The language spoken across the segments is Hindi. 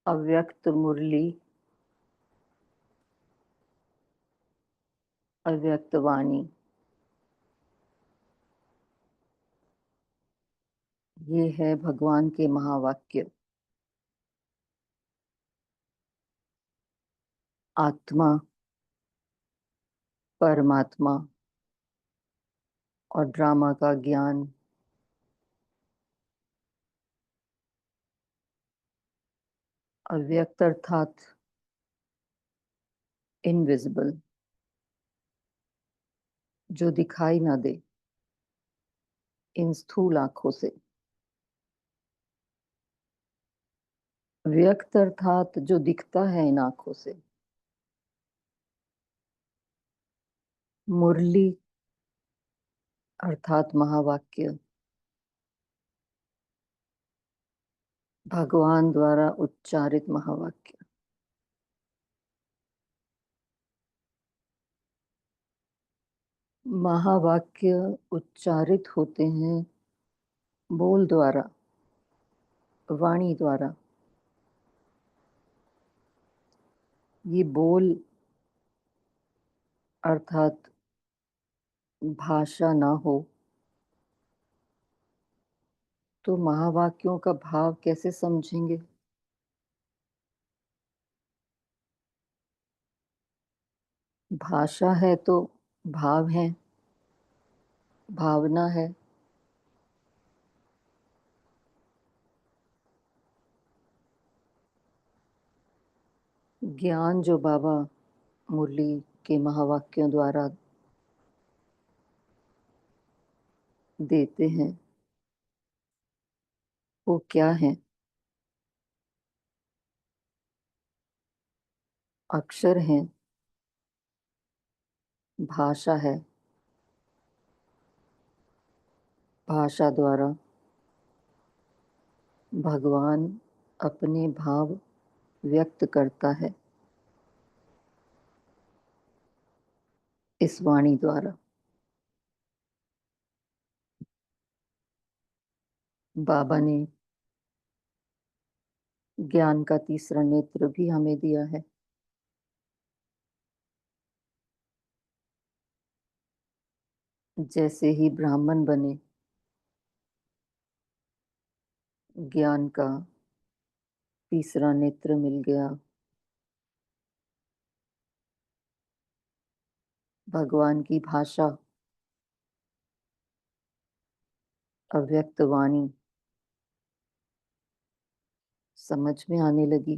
अव्यक्त मुरली, अव्यक्त वाणी। ये है भगवान के महावाक्य। आत्मा, परमात्मा और ड्रामा का ज्ञान। अव्यक्त अर्थात इनविजिबल, जो दिखाई ना दे इन स्थूल आंखों से। व्यक्त अर्थात जो दिखता है इन आंखों से। मुरली अर्थात महावाक्य, भगवान द्वारा उच्चारित महावाक्य। महावाक्य उच्चारित होते हैं बोल द्वारा, वाणी द्वारा। ये बोल अर्थात भाषा ना हो तो महावाक्यों का भाव कैसे समझेंगे। भाषा है तो भाव है, भावना है। ज्ञान जो बाबा मुरली के महावाक्यों द्वारा देते हैं वो क्या है। अक्षर हैं, भाषा है। भाषा द्वारा भगवान अपने भाव व्यक्त करता है इस वाणी द्वारा। बाबा ने ज्ञान का तीसरा नेत्र भी हमें दिया है। जैसे ही ब्राह्मण बने, ज्ञान का तीसरा नेत्र मिल गया। भगवान की भाषा, अव्यक्त वाणी समझ में आने लगी।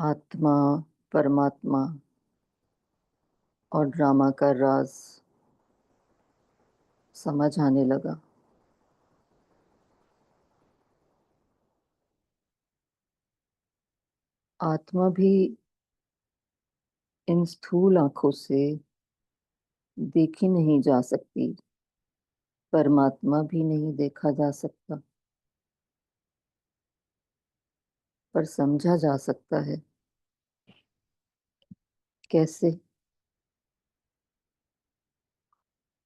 आत्मा, परमात्मा और ड्रामा का राज समझ आने लगा। आत्मा भी इन स्थूल आंखों से देखी नहीं जा सकती, परमात्मा भी नहीं देखा जा सकता, पर समझा जा सकता है। कैसे?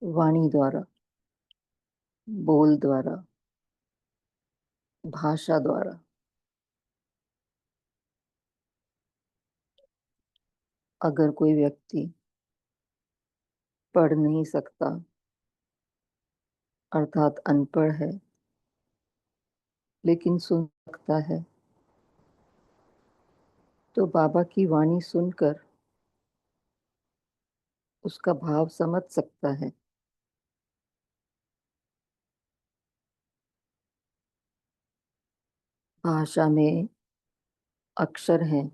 वाणी द्वारा, बोल द्वारा, भाषा द्वारा। अगर कोई व्यक्ति पढ़ नहीं सकता अर्थात अनपढ़ है, लेकिन सुन सकता है, तो बाबा की वाणी सुनकर उसका भाव समझ सकता है। भाषा में अक्षर हैं।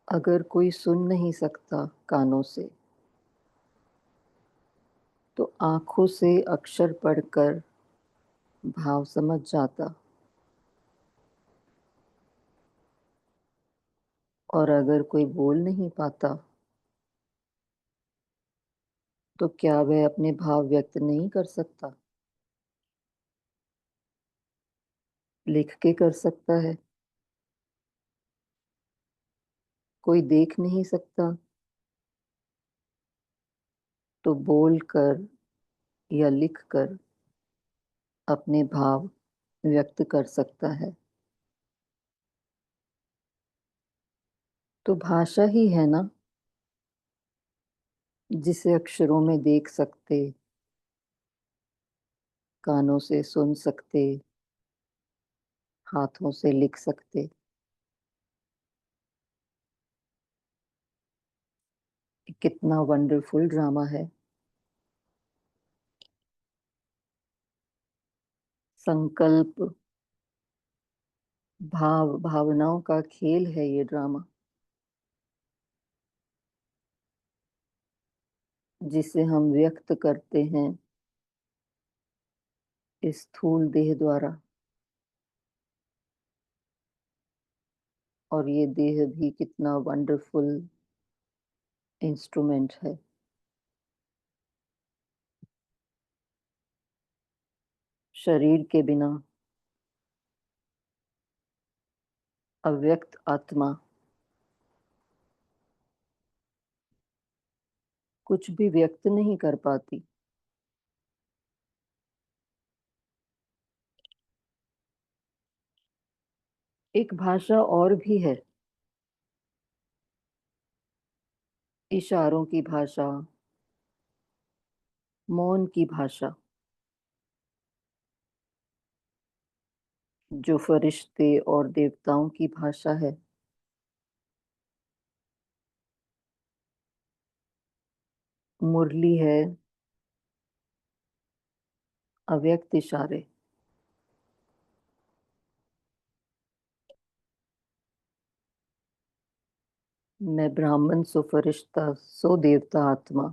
अगर कोई सुन नहीं सकता कानों से, तो आंखों से अक्षर पढ़कर भाव समझ जाता। और अगर कोई बोल नहीं पाता, तो क्या वह अपने भाव व्यक्त नहीं कर सकता? लिख के कर सकता है। कोई देख नहीं सकता, तो बोल कर या लिखकर अपने भाव व्यक्त कर सकता है। तो भाषा ही है ना, जिसे अक्षरों में देख सकते, कानों से सुन सकते, हाथों से लिख सकते। कितना वंडरफुल ड्रामा है। संकल्प, भावनाओं का खेल है ये ड्रामा, जिसे हम व्यक्त करते हैं इस स्थूल देह द्वारा। और ये देह भी कितना वंडरफुल इंस्ट्रूमेंट है। शरीर के बिना अव्यक्त आत्मा कुछ भी व्यक्त नहीं कर पाती। एक भाषा और भी है, इशारों की भाषा, मौन की भाषा, जो फरिश्ते और देवताओं की भाषा है। मुरली है, अव्यक्त इशारे। मैं ब्राह्मण सो फरिश्ता सो देवता आत्मा।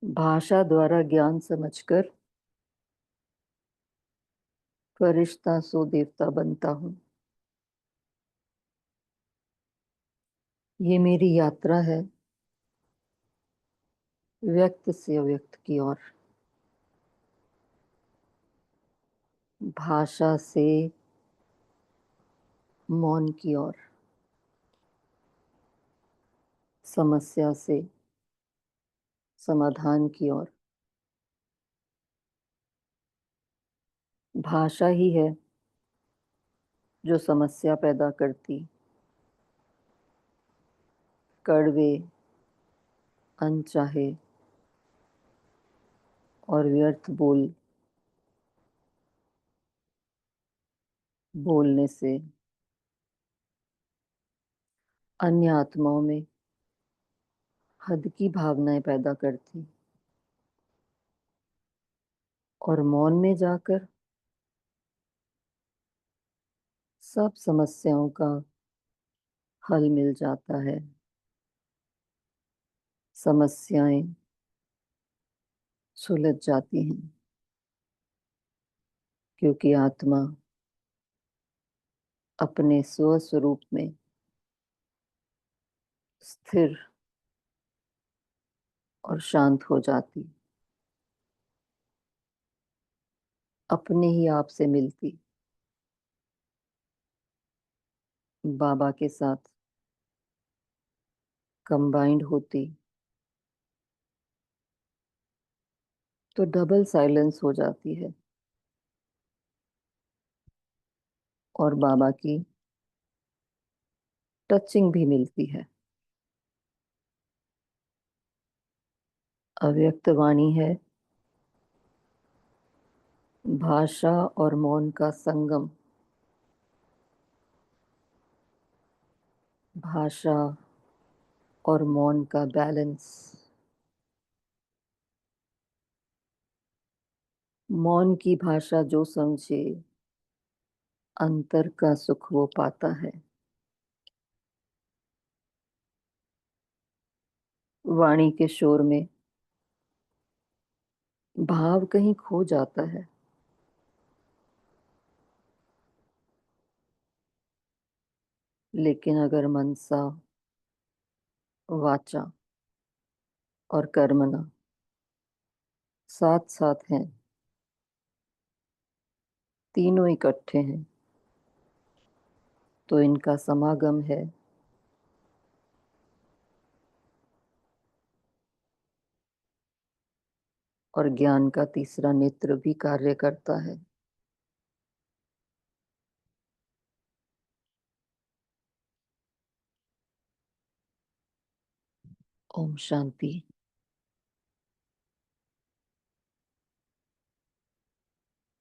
भाषा द्वारा ज्ञान समझकर फरिश्ता सो देवता बनता हूँ। ये मेरी यात्रा है व्यक्त से अव्यक्त की ओर, भाषा से मौन की ओर, समस्या से समाधान की ओर। भाषा ही है जो समस्या पैदा करती, कड़वे, अनचाहे और व्यर्थ बोलने से अन्य आत्माओं में हद की भावनाएं पैदा करती, और मौन में जाकर सब समस्याओं का हल मिल जाता है। समस्याएं सुलझ जाती हैं, क्योंकि आत्मा अपने स्वस्वरूप में स्थिर और शांत हो जाती, अपने ही आप से मिलती, बाबा के साथ कंबाइंड होती, तो डबल साइलेंस हो जाती है और बाबा की टचिंग भी मिलती है। अव्यक्त वाणी है भाषा और मौन का संगम, भाषा और मौन का बैलेंस। मौन की भाषा जो समझे, अंतर का सुख वो पाता है। वाणी के शोर में भाव कहीं खो जाता है, लेकिन अगर मनसा, वाचा और कर्मणा साथ साथ हैं, तीनों इकट्ठे हैं, तो इनका समागम है और ज्ञान का तीसरा नेत्र भी कार्य करता है। ओम शांति।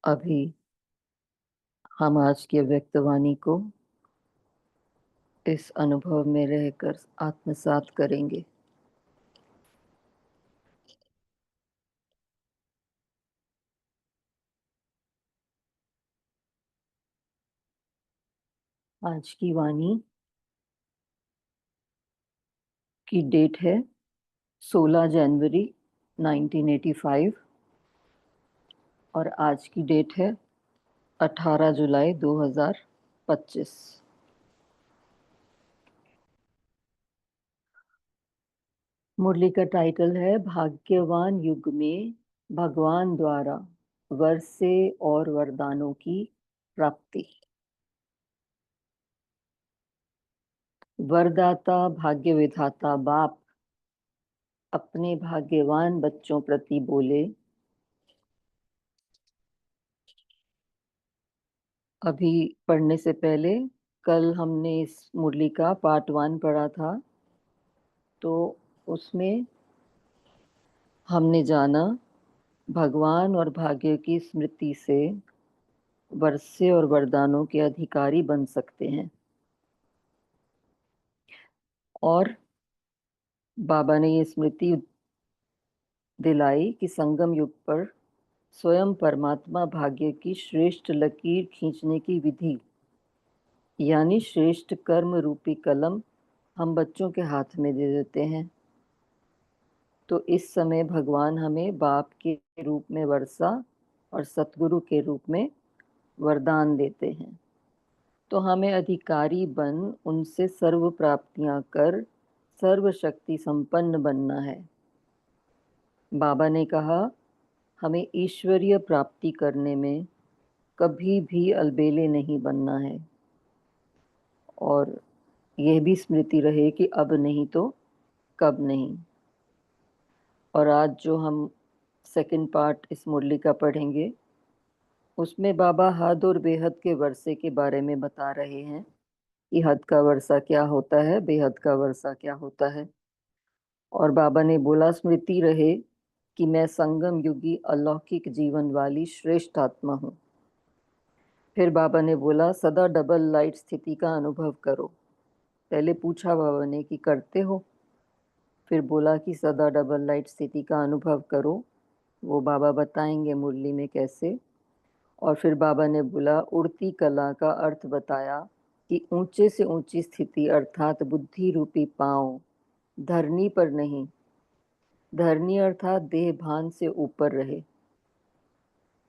अभी हम आज की व्यक्तवाणी को इस अनुभव में रहकर आत्मसात करेंगे। आज की वाणी की डेट है 16 जनवरी 1985 और आज की डेट है 18 जुलाई 2025। मुरली का टाइटल है भाग्यवान युग में भगवान द्वारा वर से और वरदानों की प्राप्ति। वरदाता भाग्य विधाता बाप अपने भाग्यवान बच्चों प्रति बोले, अभी पढ़ने से पहले कल हमने इस मुरली का पार्ट 1 पढ़ा था, तो उसमें हमने जाना भगवान और भाग्य की स्मृति से वर्षे और वरदानों के अधिकारी बन सकते हैं। और बाबा ने ये स्मृति दिलाई कि संगम युग पर स्वयं परमात्मा भाग्य की श्रेष्ठ लकीर खींचने की विधि यानी श्रेष्ठ कर्म रूपी कलम हम बच्चों के हाथ में दे देते हैं। तो इस समय भगवान हमें बाप के रूप में वर्षा और सतगुरु के रूप में वरदान देते हैं। तो हमें अधिकारी बन उनसे सर्व प्राप्तियां कर सर्वशक्ति संपन्न बनना है। बाबा ने कहा हमें ईश्वरीय प्राप्ति करने में कभी भी अलबेले नहीं बनना है, और यह भी स्मृति रहे कि अब नहीं तो कब नहीं। और आज जो हम सेकंड पार्ट इस मुरली का पढ़ेंगे उसमें बाबा हद और बेहद के वर्षे के बारे में बता रहे हैं कि हद का वर्षा क्या होता है, बेहद का वर्षा क्या होता है। और बाबा ने बोला स्मृति रहे कि मैं संगम युगी अलौकिक जीवन वाली श्रेष्ठ आत्मा हूँ। फिर बाबा ने बोला सदा डबल लाइट स्थिति का अनुभव करो। पहले पूछा बाबा ने कि करते हो, फिर बोला कि सदा डबल लाइट स्थिति का अनुभव करो। वो बाबा बताएंगे मुरली में कैसे। और फिर बाबा ने बोला उड़ती कला का अर्थ बताया कि ऊंचे से ऊंची स्थिति अर्थात बुद्धि रूपी पांव धरनी पर नहीं, धरनी अर्थात देह भान से ऊपर रहे।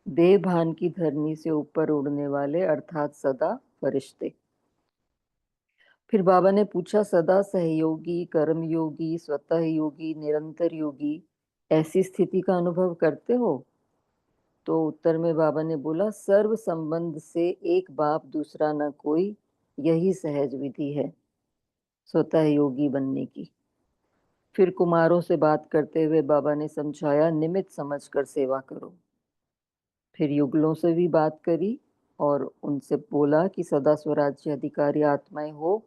देह भान की धरनी से ऊपर उड़ने वाले अर्थात सदा फरिश्ते। फिर बाबा ने पूछा सदा सहयोगी, कर्मयोगी, स्वतः योगी, निरंतर योगी ऐसी स्थिति का अनुभव करते हो? तो उत्तर में बाबा ने बोला सर्व संबंध से एक बाप दूसरा न कोई, यही सहज विधि है स्वतः योगी बनने की। फिर कुमारों से बात करते हुए बाबा ने समझाया निमित्त समझकर सेवा करो। फिर युगलों से भी बात करी और उनसे बोला कि सदा स्वराज्य अधिकारी आत्माएं हो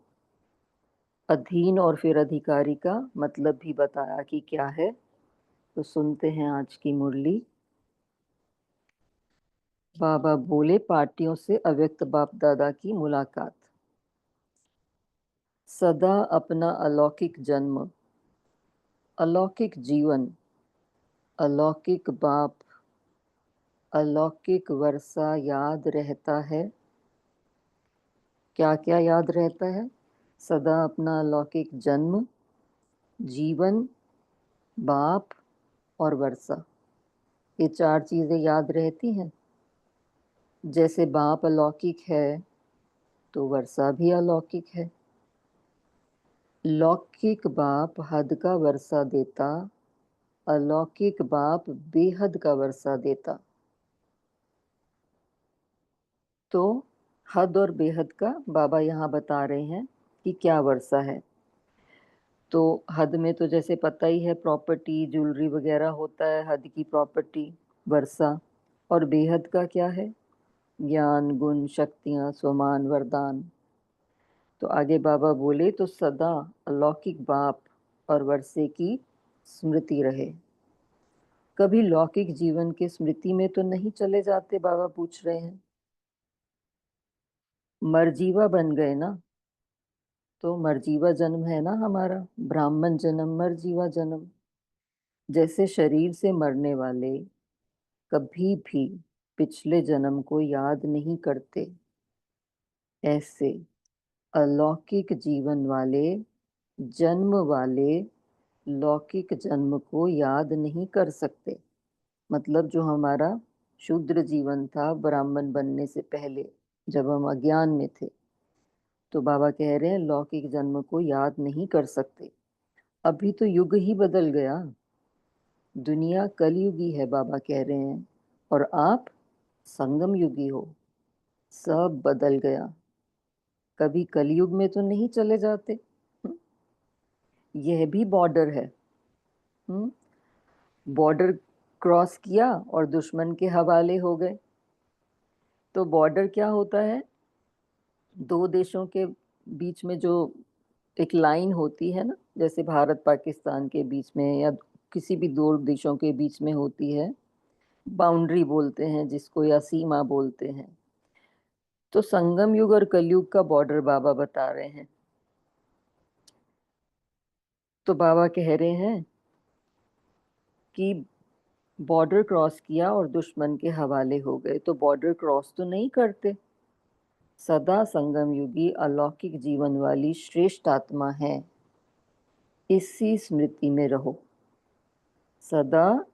अधीन, और फिर अधिकारी का मतलब भी बताया कि क्या है। तो सुनते हैं आज की मुरली। बाबा बोले पार्टियों से अव्यक्त बाप दादा की मुलाकात। सदा अपना अलौकिक जन्म, अलौकिक जीवन, अलौकिक बाप, अलौकिक वर्षा याद रहता है। क्या क्या याद रहता है? सदा अपना अलौकिक जन्म, जीवन, बाप और वर्षा, ये चार चीजें याद रहती हैं। जैसे बाप अलौकिक है तो वर्षा भी अलौकिक है। लौकिक बाप हद का वर्षा देता, अलौकिक बाप बेहद का वर्षा देता। तो हद और बेहद का बाबा यहाँ बता रहे हैं कि क्या वर्षा है। तो हद में तो जैसे पता ही है, प्रॉपर्टी ज्वेलरी वगैरह होता है, हद की प्रॉपर्टी वर्षा। और बेहद का क्या है? ज्ञान गुण शक्तियां स्वमान वरदान। तो आगे बाबा बोले, तो सदा अलौकिक बाप और वर्षे की स्मृति रहे। कभी लौकिक जीवन के स्मृति में तो नहीं चले जाते? बाबा पूछ रहे हैं। मरजीवा बन गए ना? तो मरजीवा जन्म है ना हमारा, ब्राह्मण जन्म, मरजीवा जन्म। जैसे शरीर से मरने वाले कभी भी पिछले जन्म को याद नहीं करते, ऐसे अलौकिक जीवन वाले जन्म वाले लौकिक जन्म को याद नहीं कर सकते। मतलब जो हमारा शूद्र जीवन था ब्राह्मण बनने से पहले, जब हम अज्ञान में थे, तो बाबा कह रहे हैं लौकिक जन्म को याद नहीं कर सकते। अभी तो युग ही बदल गया, दुनिया कलयुगी है बाबा कह रहे हैं, और आप संगम युगी हो। सब बदल गया। कभी कलयुग में तो नहीं चले जाते। यह भी बॉर्डर है। बॉर्डर क्रॉस किया और दुश्मन के हवाले हो गए। तो बॉर्डर क्या होता है? दो देशों के बीच में जो एक लाइन होती है ना, जैसे भारत पाकिस्तान के बीच में या किसी भी दो देशों के बीच में होती है, बाउंड्री बोलते हैं जिसको, या सीमा बोलते हैं। तो संगम युग और कलयुग का बॉर्डर बाबा बता रहे हैं। तो बाबा कह रहे हैं कि बॉर्डर क्रॉस किया और दुश्मन के हवाले हो गए। तो बॉर्डर क्रॉस तो नहीं करते। सदा संगम युगी अलौकिक जीवन वाली श्रेष्ठ आत्मा है, इसी स्मृति में रहो। सदा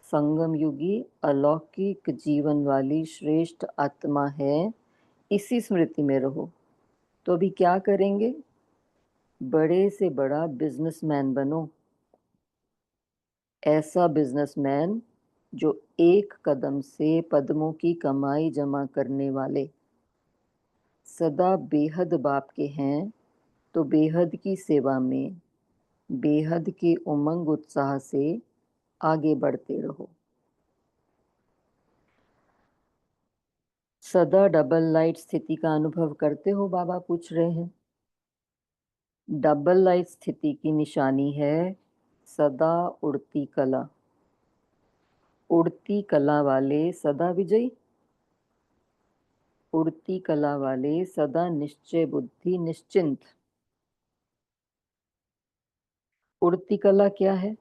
संगम युगी अलौकिक जीवन वाली श्रेष्ठ आत्मा है, इसी स्मृति में रहो। तो अभी क्या करेंगे? बड़े से बड़ा बिजनेसमैन बनो। ऐसा बिजनेसमैन जो एक कदम से पद्मों की कमाई जमा करने वाले। सदा बेहद बाप के हैं, तो बेहद की सेवा में बेहद के उमंग उत्साह से आगे बढ़ते रहो। सदा डबल लाइट स्थिति का अनुभव करते हो? बाबा पूछ रहे हैं। डबल लाइट स्थिति की निशानी है सदा उड़ती कला। उड़ती कला वाले सदा विजयी, उड़ती कला वाले सदा निश्चय बुद्धि निश्चिंत। उड़ती कला क्या है?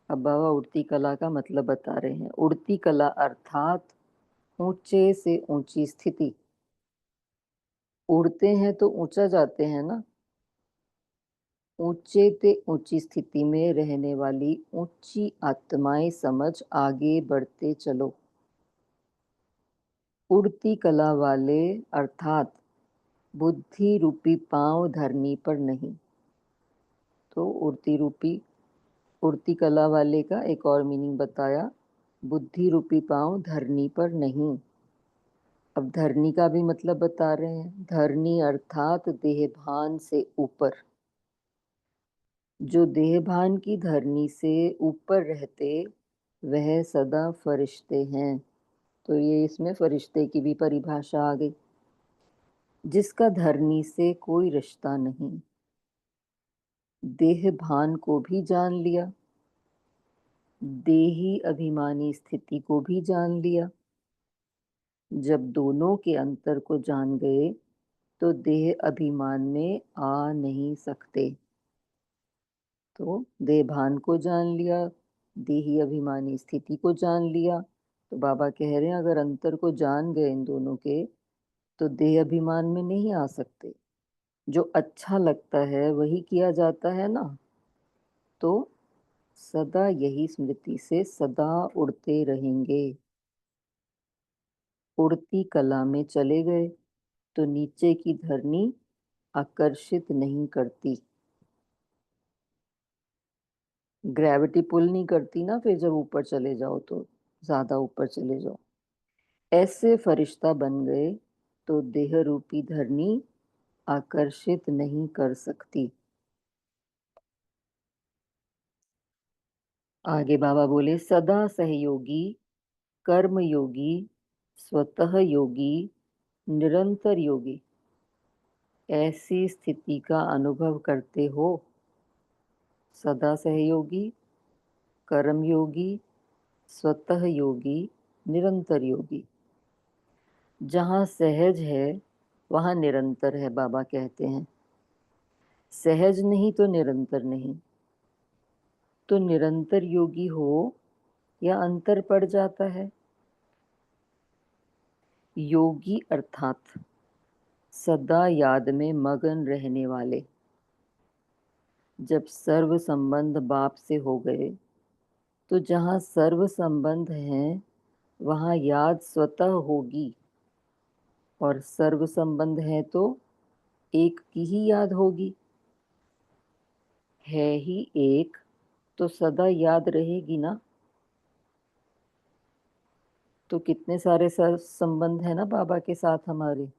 अब बाबा उड़ती कला का मतलब बता रहे हैं। उड़ती कला अर्थात ऊंचे से ऊंची स्थिति। उड़ते हैं तो ऊंचा जाते हैं ना। ऊंचे ते ऊंची स्थिति में रहने वाली ऊंची आत्माएं समझ आगे बढ़ते चलो। उड़ती कला वाले अर्थात बुद्धि रूपी पांव धरनी पर नहीं। तो उड़ती कला वाले का एक और मीनिंग बताया, बुद्धि रूपी पांव धरनी पर नहीं। अब धरनी का भी मतलब बता रहे हैं। धरनी अर्थात देहभान से ऊपर। जो देहभान की धरनी से ऊपर रहते वह सदा फरिश्ते हैं। तो ये इसमें फरिश्ते की भी परिभाषा आ गई। जिसका धरनी से कोई रिश्ता नहीं, देहभान को भी जान लिया, देही अभिमानी स्थिति को भी जान लिया। जब दोनों के अंतर को जान गए तो देह अभिमान में आ नहीं सकते। तो देहभान को जान लिया, देही अभिमानी स्थिति को जान लिया। तो बाबा कह रहे हैं अगर अंतर को जान गए इन दोनों के, तो देह अभिमान में नहीं आ सकते। जो अच्छा लगता है वही किया जाता है ना। तो सदा यही स्मृति से सदा उड़ते रहेंगे। उड़ती कला में चले गए तो नीचे की धरनी आकर्षित नहीं करती। ग्रेविटी पुल नहीं करती ना, फिर जब ऊपर चले जाओ तो, ज्यादा ऊपर चले जाओ। ऐसे फरिश्ता बन गए तो देह रूपी धरनी आकर्षित नहीं कर सकती। आगे बाबा बोले, सदा सहयोगी, कर्म योगी, स्वतः योगी, निरंतर योगी, ऐसी स्थिति का अनुभव करते हो। सदा सहयोगी, कर्म योगी, स्वतः योगी, निरंतर योगी। जहाँ सहज है वहाँ निरंतर है, बाबा कहते हैं। सहज नहीं तो निरंतर नहीं। तो निरंतर योगी हो या अंतर पड़ जाता है। योगी अर्थात सदा याद में मगन रहने वाले। जब सर्व संबंध बाप से हो गए तो जहाँ सर्व संबंध हैं वहाँ याद स्वतः होगी, और सर्व संबंध है तो एक की ही याद होगी। है ही एक तो सदा याद रहेगी ना। तो कितने सारे संबंध है ना बाबा के साथ हमारे।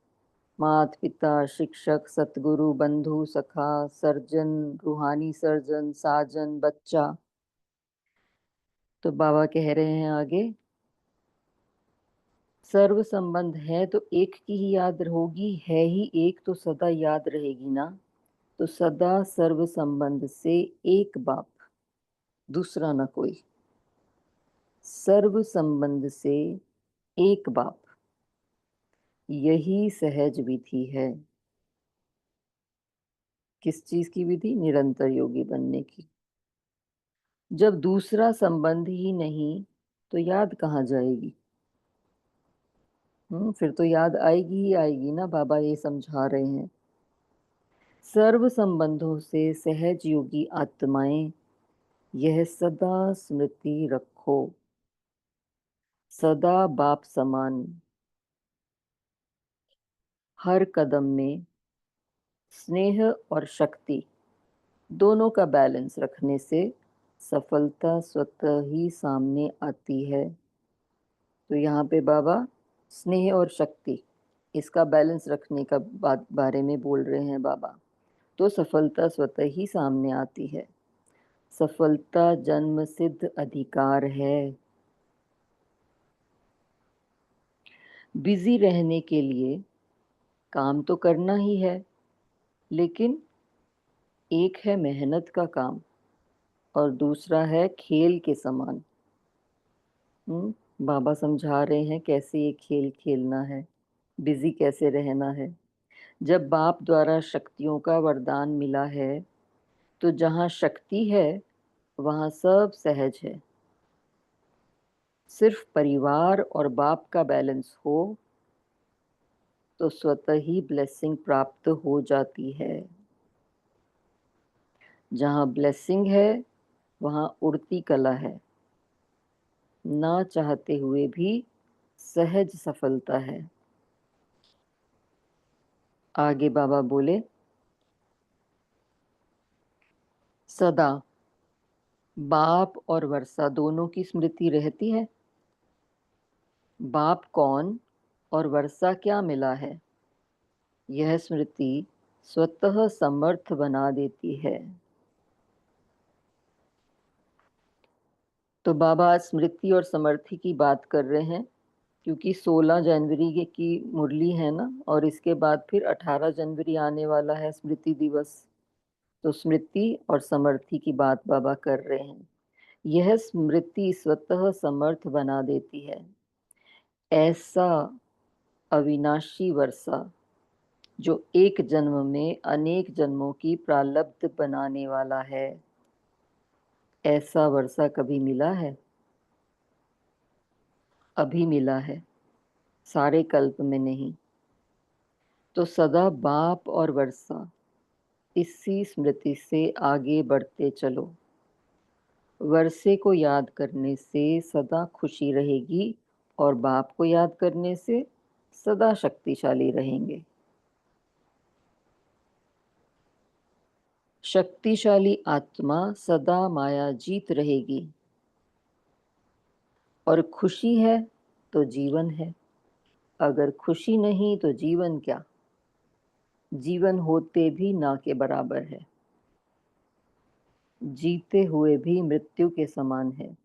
माता पिता, शिक्षक, सतगुरु, बंधु, सखा, सर्जन, रूहानी सर्जन, साजन, बच्चा। तो बाबा कह रहे हैं आगे, सर्व संबंध है तो एक की ही याद होगी, है ही एक तो सदा याद रहेगी ना। तो सदा सर्व संबंध से एक बाप, दूसरा ना कोई। सर्व संबंध से एक बाप, यही सहज विधि है। किस चीज की विधि? निरंतर योगी बनने की। जब दूसरा संबंध ही नहीं तो याद कहाँ जाएगी? फिर तो याद आएगी ही आएगी ना, बाबा ये समझा रहे हैं। सर्व संबंधों से सहज योगी आत्माएं, यह सदा स्मृति रखो, सदा बाप समान, हर कदम में स्नेह और शक्ति दोनों का बैलेंस रखने से सफलता स्वतः ही सामने आती है। तो यहाँ पे बाबा स्नेह और शक्ति, इसका बैलेंस रखने का बारे में बोल रहे हैं बाबा। तो सफलता स्वतः ही सामने आती है। सफलता जन्म सिद्ध अधिकार है। बिजी रहने के लिए काम तो करना ही है, लेकिन एक है मेहनत का काम और दूसरा है खेल के समान। बाबा समझा रहे हैं कैसे ये खेल खेलना है, बिजी कैसे रहना है। जब बाप द्वारा शक्तियों का वरदान मिला है तो जहाँ शक्ति है वहाँ सब सहज है। सिर्फ परिवार और बाप का बैलेंस हो तो स्वतः ही ब्लेसिंग प्राप्त हो जाती है। जहाँ ब्लेसिंग है वहाँ उड़ती कला है। ना चाहते हुए भी सहज सफलता है। आगे बाबा बोले, सदा बाप और वर्षा दोनों की स्मृति रहती है। बाप कौन और वर्षा क्या मिला है, यह स्मृति स्वतः समर्थ बना देती है। तो बाबा आज स्मृति और समर्थी की बात कर रहे हैं, क्योंकि 16 जनवरी की मुरली है ना, और इसके बाद फिर 18 जनवरी आने वाला है स्मृति दिवस। तो स्मृति और समर्थी की बात बाबा कर रहे हैं। यह स्मृति स्वतः समर्थ बना देती है। ऐसा अविनाशी वर्षा जो एक जन्म में अनेक जन्मों की प्रारब्ध बनाने वाला है, ऐसा वर्षा कभी मिला है? अभी मिला है, सारे कल्प में नहीं। तो सदा बाप और वर्षा, इसी स्मृति से आगे बढ़ते चलो। वर्षे को याद करने से सदा खुशी रहेगी और बाप को याद करने से सदा शक्तिशाली रहेंगे। शक्तिशाली आत्मा सदा माया जीत रहेगी। और खुशी है तो जीवन है, अगर खुशी नहीं तो जीवन क्या? जीवन होते भी ना के बराबर है। जीते हुए भी मृत्यु के समान है।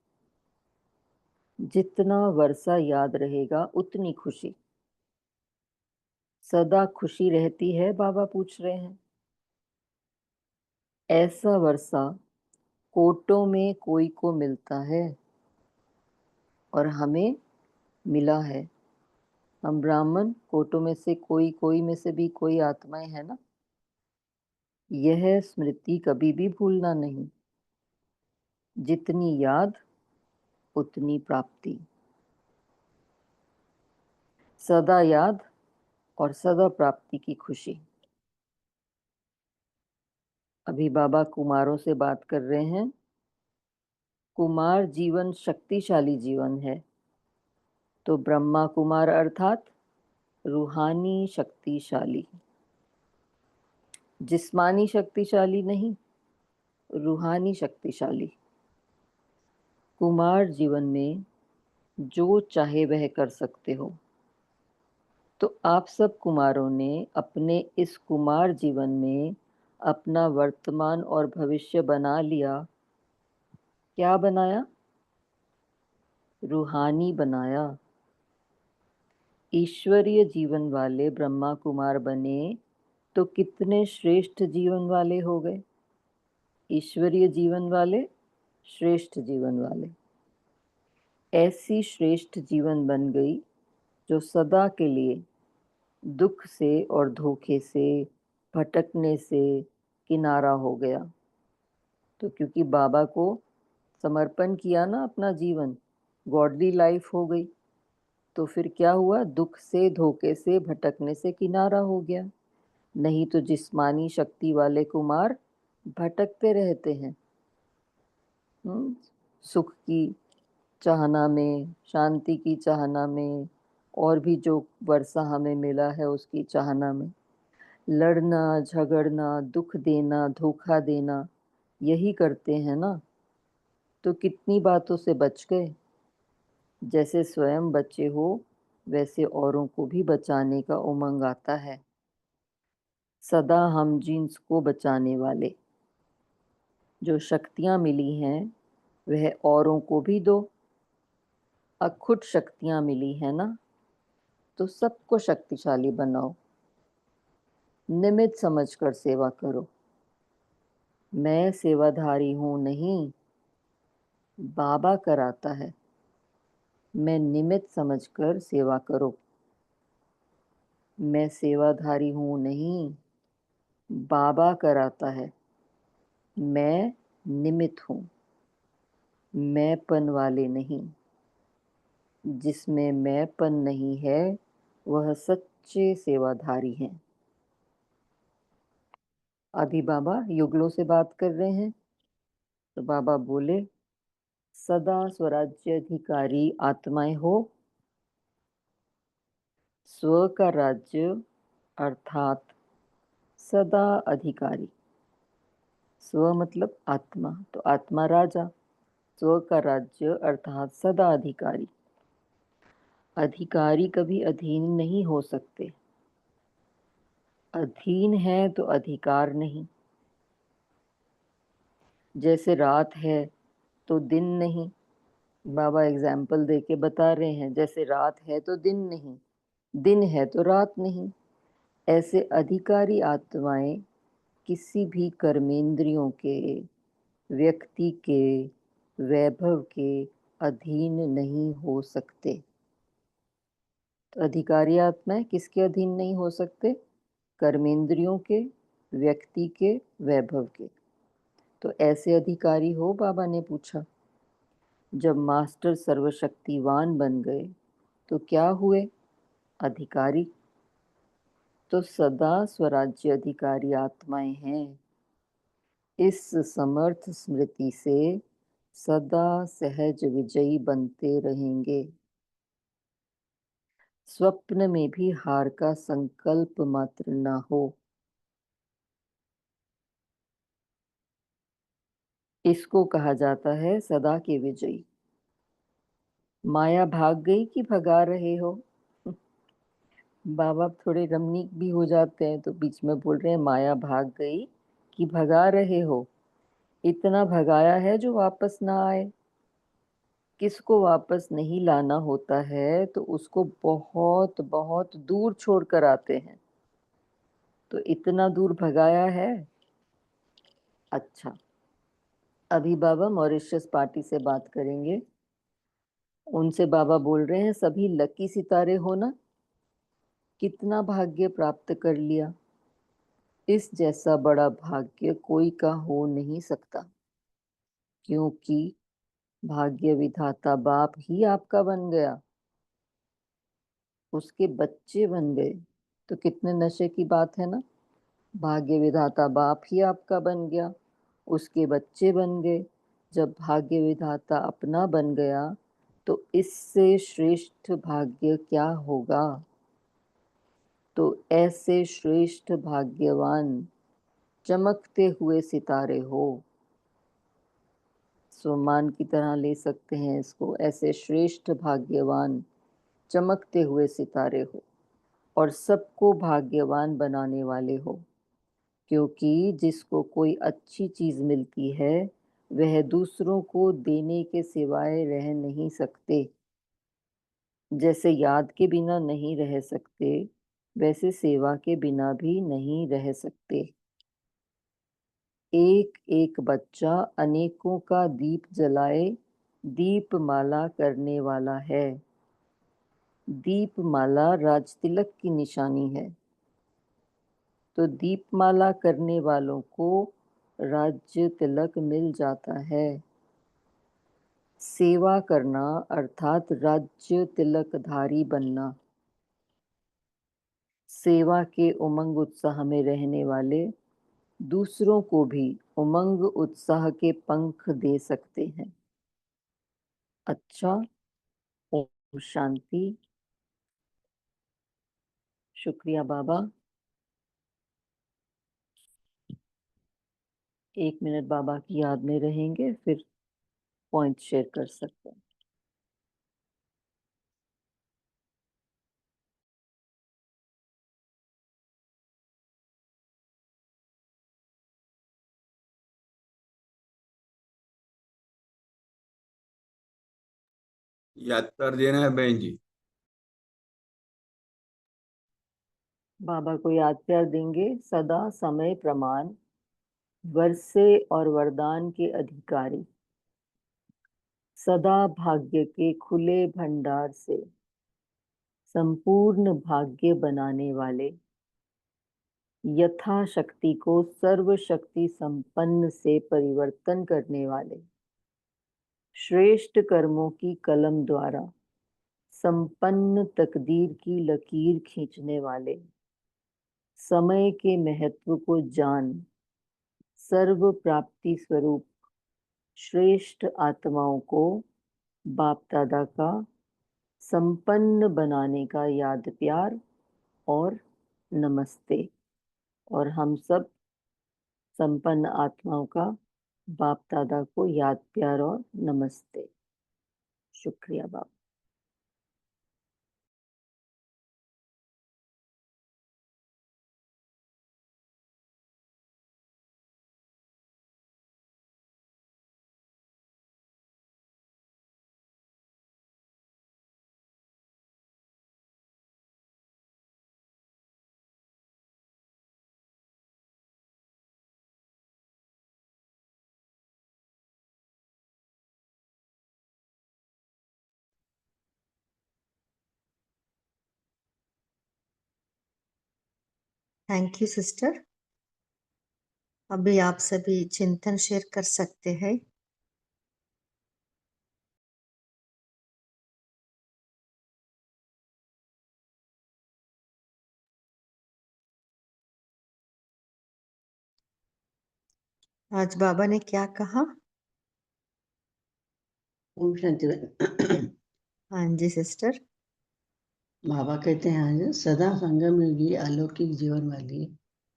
जितना वर्षा याद रहेगा उतनी खुशी। सदा खुशी रहती है, बाबा पूछ रहे हैं। ऐसा वर्षा कोटों में कोई को मिलता है और हमें मिला है। हम ब्राह्मण कोटों में से कोई कोई में से भी कोई आत्माएं है ना। यह स्मृति कभी भी भूलना नहीं। जितनी याद उतनी प्राप्ति। सदा याद और सदा प्राप्ति की खुशी। अभी बाबा कुमारों से बात कर रहे हैं। कुमार जीवन शक्तिशाली जीवन है, तो ब्रह्मा कुमार अर्थात रूहानी शक्तिशाली। जिस्मानी शक्तिशाली नहीं, रूहानी शक्तिशाली। कुमार जीवन में जो चाहे वह कर सकते हो। तो आप सब कुमारों ने अपने इस कुमार जीवन में अपना वर्तमान और भविष्य बना लिया। क्या बनाया? रूहानी बनाया। ईश्वरीय जीवन वाले ब्रह्मा कुमार बने तो कितने श्रेष्ठ जीवन वाले हो गए। ईश्वरीय जीवन वाले, श्रेष्ठ जीवन वाले। ऐसी श्रेष्ठ जीवन बन गई जो सदा के लिए दुख से और धोखे से, भटकने से किनारा हो गया। तो क्योंकि बाबा को समर्पण किया ना अपना जीवन, गॉडली लाइफ हो गई, तो फिर क्या हुआ? दुख से, धोखे से, भटकने से किनारा हो गया। नहीं तो जिस्मानी शक्ति वाले कुमार भटकते रहते हैं। सुख की चाहना में, शांति की चाहना में, और भी जो वर्षा हमें मिला है उसकी चाहना में। लड़ना, झगड़ना, दुख देना, धोखा देना, यही करते हैं ना। तो कितनी बातों से बच गए। जैसे स्वयं बचे हो वैसे औरों को भी बचाने का उमंग आता है। सदा हम जिन्स को बचाने वाले। जो शक्तियां मिली हैं वह औरों को भी दो। अखुट शक्तियां मिली है ना, तो सबको शक्तिशाली बनाओ। निमित्त समझकर सेवा करो। मैं सेवाधारी हूं नहीं, बाबा कराता है। मैं निमित्त समझकर सेवा करो। मैं सेवाधारी हूं नहीं, बाबा कराता है। मैं निमित्त हूं, मैंपन वाले नहीं। जिसमें मैंपन नहीं है वह सच्चे सेवाधारी हैं। अभी बाबा युगलों से बात कर रहे हैं। तो बाबा बोले, सदा स्वराज्याधिकारी आत्माएं हो। स्व का राज्य अर्थात सदा अधिकारी। स्व मतलब आत्मा, तो आत्मा राजा। स्व का राज्य अर्थात सदा अधिकारी। अधिकारी कभी अधीन नहीं हो सकते। अधीन है तो अधिकार नहीं। जैसे रात है तो दिन नहीं। बाबा एग्जाम्पल दे के बता रहे हैं, जैसे रात है तो दिन नहीं, दिन है तो रात नहीं। ऐसे अधिकारी आत्माएं किसी भी कर्मेंद्रियों के, व्यक्ति के, वैभव के अधीन नहीं हो सकते। तो अधिकारी आत्माएं किसके अधीन नहीं हो सकते? कर्मेंद्रियों के, व्यक्ति के, वैभव के। तो ऐसे अधिकारी हो, बाबा ने पूछा। जब मास्टर सर्वशक्तिवान बन गए तो क्या हुए? अधिकारी। तो सदा स्वराज्य अधिकारी आत्माएं हैं। इस समर्थ स्मृति से सदा सहज विजयी बनते रहेंगे। स्वप्न में भी हार का संकल्प मात्र न हो। इसको कहा जाता है सदा के विजयी। माया भाग गई कि भगा रहे हो? बाबा थोड़े रमणीक भी हो जाते हैं, तो बीच में बोल रहे हैं, माया भाग गई कि भगा रहे हो। इतना भगाया है जो वापस ना आए। किसको वापस नहीं लाना होता है तो उसको बहुत बहुत दूर छोड़कर आते हैं। तो इतना दूर भगाया है। अच्छा, अभी बाबा मॉरिशस पार्टी से बात करेंगे। उनसे बाबा बोल रहे हैं, सभी लकी सितारे हो ना, कितना भाग्य प्राप्त कर लिया। इस जैसा बड़ा भाग्य कोई का हो नहीं सकता, क्योंकि भाग्य विधाता बाप ही आपका बन गया, उसके बच्चे बन गए। तो कितने नशे की बात है ना। भाग्य विधाता बाप ही आपका बन गया, उसके बच्चे बन गए। जब भाग्य विधाता अपना बन गया तो इससे श्रेष्ठ भाग्य क्या होगा। तो ऐसे श्रेष्ठ भाग्यवान चमकते हुए सितारे हो। सम्मान की तरह ले सकते हैं इसको। ऐसे श्रेष्ठ भाग्यवान चमकते हुए सितारे हो और सबको भाग्यवान बनाने वाले हो। क्योंकि जिसको कोई अच्छी चीज मिलती है वह दूसरों को देने के सिवाय रह नहीं सकते। जैसे याद के बिना नहीं रह सकते, वैसे सेवा के बिना भी नहीं रह सकते। एक एक बच्चा अनेकों का दीप जलाए दीपमाला करने वाला है। दीपमाला राजतिलक की निशानी है। तो दीपमाला करने वालों को राज्य तिलक मिल जाता है। सेवा करना अर्थात राज्य तिलकधारी बनना। सेवा के उमंग उत्साह में रहने वाले दूसरों को भी उमंग उत्साह के पंख दे सकते हैं। अच्छा, ओम शांति। शुक्रिया बाबा। 1 मिनट बाबा की याद में रहेंगे, फिर पॉइंट शेयर कर सकते हैं। याद कर देना है बहन जी। बाबा को याद प्यार देंगे। सदा समय प्रमाण वर्षे और वरदान के अधिकारी, सदा भाग्य के खुले भंडार से संपूर्ण भाग्य बनाने वाले, यथा शक्ति को सर्व शक्ति संपन्न से परिवर्तन करने वाले, श्रेष्ठ कर्मों की कलम द्वारा संपन्न तकदीर की लकीर खींचने वाले, समय के महत्व को जान सर्व प्राप्ति स्वरूप श्रेष्ठ आत्माओं को बाप दादा का संपन्न बनाने का याद प्यार और नमस्ते। और हम सब संपन्न आत्माओं का बाप दादा को याद प्यार और नमस्ते। शुक्रिया बाप। Thank you sister. अभी आप सभी चिंतन शेयर कर सकते हैं। आज बाबा ने क्या कहा? ओम शांति। हाँ जी सिस्टर। बाबा कहते हैं आज सदा संगम योगी अलौकिक जीवन वाली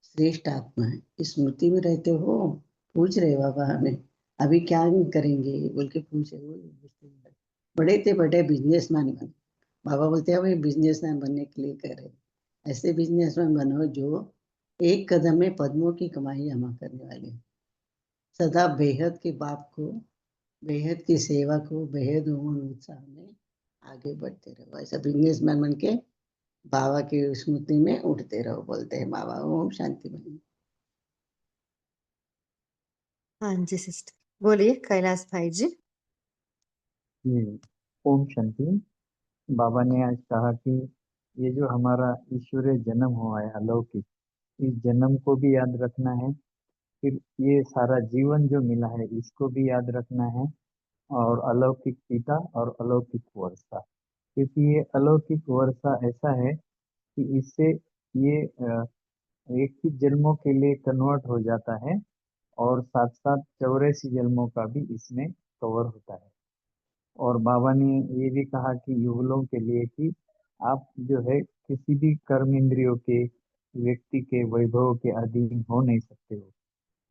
श्रेष्ठ आत्मा है। स्मृति में रहते हो। पूछ रहे बाबा हमें अभी क्या करेंगे बोल के पूछ रहे हो। बड़े थे बड़े बिजनेसमैन बने। बाबा बोलते हैं भाई बिजनेसमैन बनने के लिए कह रहे, ऐसे बिजनेसमैन बनो जो एक कदम में पद्मों की कमाई जमा करने वाले। सदा बेहद के बाप को, बेहद की सेवा को बेहद उमंग उत्साह में आगे बढ़ते रहो। ऐसा बिजनेसमैन बन के बाबा की स्मृति में उठते रहो, बोलते हैं बाबा। ओम शांति बनी। हाँ जी सिस्टर, बोलिए कैलाश भाई जी। जी, ओम शांति। बाबा ने आज कहा कि ये जो हमारा ईश्वरीय जन्म हुआ है अलौकिक, इस जन्म को भी याद रखना है, फिर ये सारा जीवन जो मिला है इसको भी याद रखना है, और अलौकिक पिता और अलौकिक वर्षा, क्योंकि ये अलौकिक वर्षा ऐसा है कि इससे ये 21 जन्मों के लिए कन्वर्ट हो जाता है, और साथ साथ 84 जन्मों का भी इसमें कवर होता है। और बाबा ने ये भी कहा कि युगलों के लिए कि आप जो है किसी भी कर्म इंद्रियों के व्यक्ति के वैभव के अधीन हो नहीं सकते हो।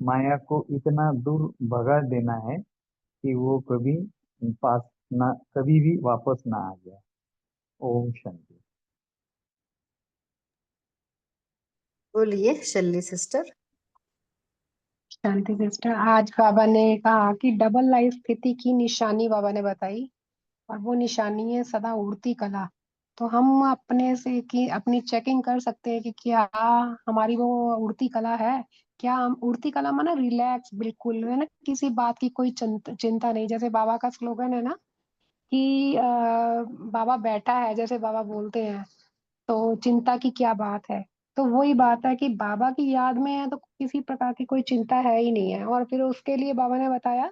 माया को इतना दूर भगा देना है कि वो कभी पास ना, कभी भी वापस ना आ जाए। ओम शांति। बोलिए शल्ली सिस्टर। शांति सिस्टर, आज बाबा ने कहा कि डबल लाइफ स्थिति की निशानी बाबा ने बताई, और वो निशानी है सदा उड़ती कला। तो हम अपने से कि अपनी चेकिंग कर सकते हैं कि क्या हमारी वो उड़ती कला है। क्या हम उड़ती कला माना रिलैक्स, बिल्कुल है ना, किसी बात की कोई चिंता नहीं। जैसे बाबा का स्लोगन है ना कि बाबा बैठा है, जैसे बाबा बोलते हैं, तो चिंता की क्या बात है। तो वही बात है कि बाबा की याद में है तो किसी प्रकार की कोई चिंता है ही नहीं है। और फिर उसके लिए बाबा ने बताया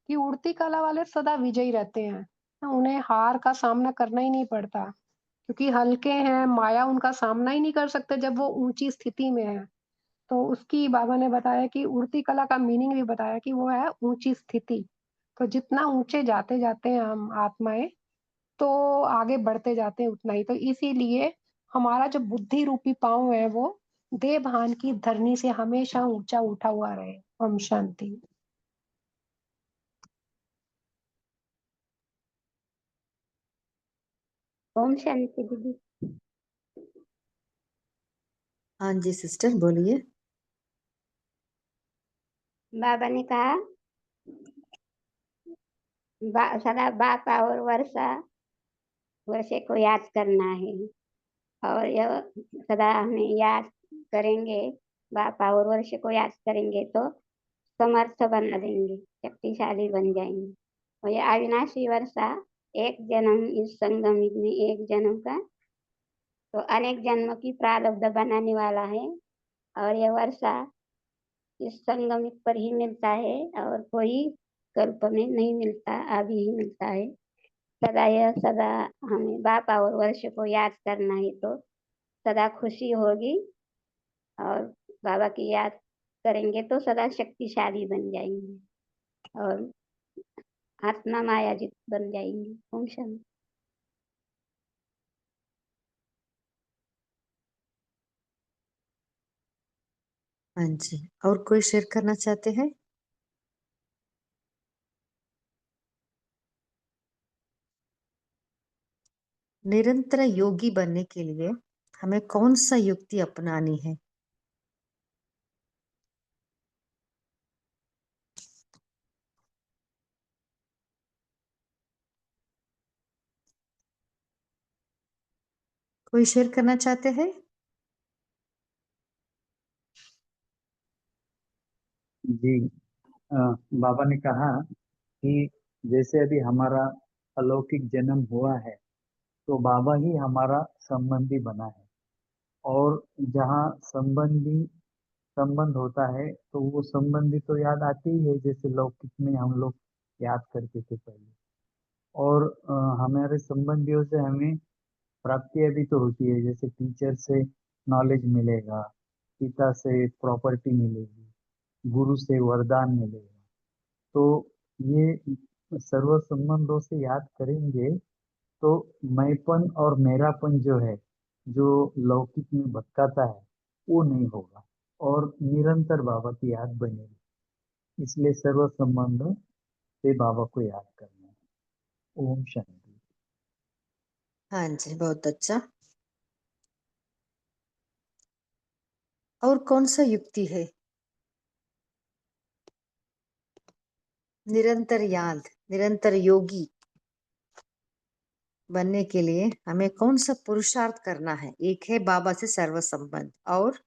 कि उड़ती कला वाले सदा विजयी रहते हैं, उन्हें हार का सामना करना ही नहीं पड़ता, क्योंकि हल्के हैं, माया उनका सामना ही नहीं कर सकते जब वो ऊंची स्थिति में है। तो उसकी बाबा ने बताया कि उड़ती कला का मीनिंग भी बताया कि वो है ऊंची स्थिति। तो जितना ऊंचे जाते जाते हैं हम आत्माएं, तो आगे बढ़ते जाते हैं उतना ही। तो इसीलिए हमारा जो बुद्धि रूपी पांव है वो देह भान की धरनी से हमेशा ऊंचा उठा हुआ रहे। ओम शांति। ओम शांति दीदी। हाँ जी सिस्टर, बोलिए। बाबा ने कहा सदा बापा और वर्षे को याद करना है, और यह सदा हमें याद करेंगे। बापा और वर्षे को याद करेंगे तो समर्थ बना देंगे, शक्तिशाली बन जाएंगे। और यह अविनाशी वर्षा एक जन्म, इस संगम युग में एक जन्म का तो अनेक जन्म की प्रारब्ध बनाने वाला है। और यह वर्षा इस संगम युग पर ही मिलता है, और कोई कल्प में नहीं मिलता, अभी ही मिलता है। सदा हमें बापा और वर्ष को याद करना है तो सदा खुशी होगी, और बाबा की याद करेंगे तो सदा शक्तिशाली बन जाएंगे, और आत्मा मायाजित बन जाएंगे। ओम शांति। हाँ जी, और कोई शेयर करना चाहते हैं? निरंतर योगी बनने के लिए हमें कौन सा युक्ति अपनानी है? कोई शेयर करना चाहते हैं? जी, बाबा ने कहा कि जैसे अभी हमारा अलौकिक जन्म हुआ है, तो बाबा ही हमारा संबंधी बना है। और जहाँ संबंध होता है तो वो संबंधी तो याद आते ही है, जैसे लौकिक में हम लोग याद करते थे पहले। और हमारे संबंधियों से हमें प्राप्तियां भी तो होती है, जैसे टीचर से नॉलेज मिलेगा, पिता से प्रॉपर्टी मिलेगी, गुरु से वरदान मिलेगा। तो ये सर्व संबंधों से याद करेंगे तो मैंपन और मेरापन जो है, जो लौकिक में भटकाता है, वो नहीं होगा, और निरंतर बाबा की याद बनेगी। इसलिए सर्व संबंध से बाबा को याद करना है। ओम शांति। हाँ जी, बहुत अच्छा। और कौन सा युक्ति है? निरंतर याद, निरंतर योगी बनने के लिए हमें कौन सा पुरुषार्थ करना है? एक है बाबा से सर्व संबंध, और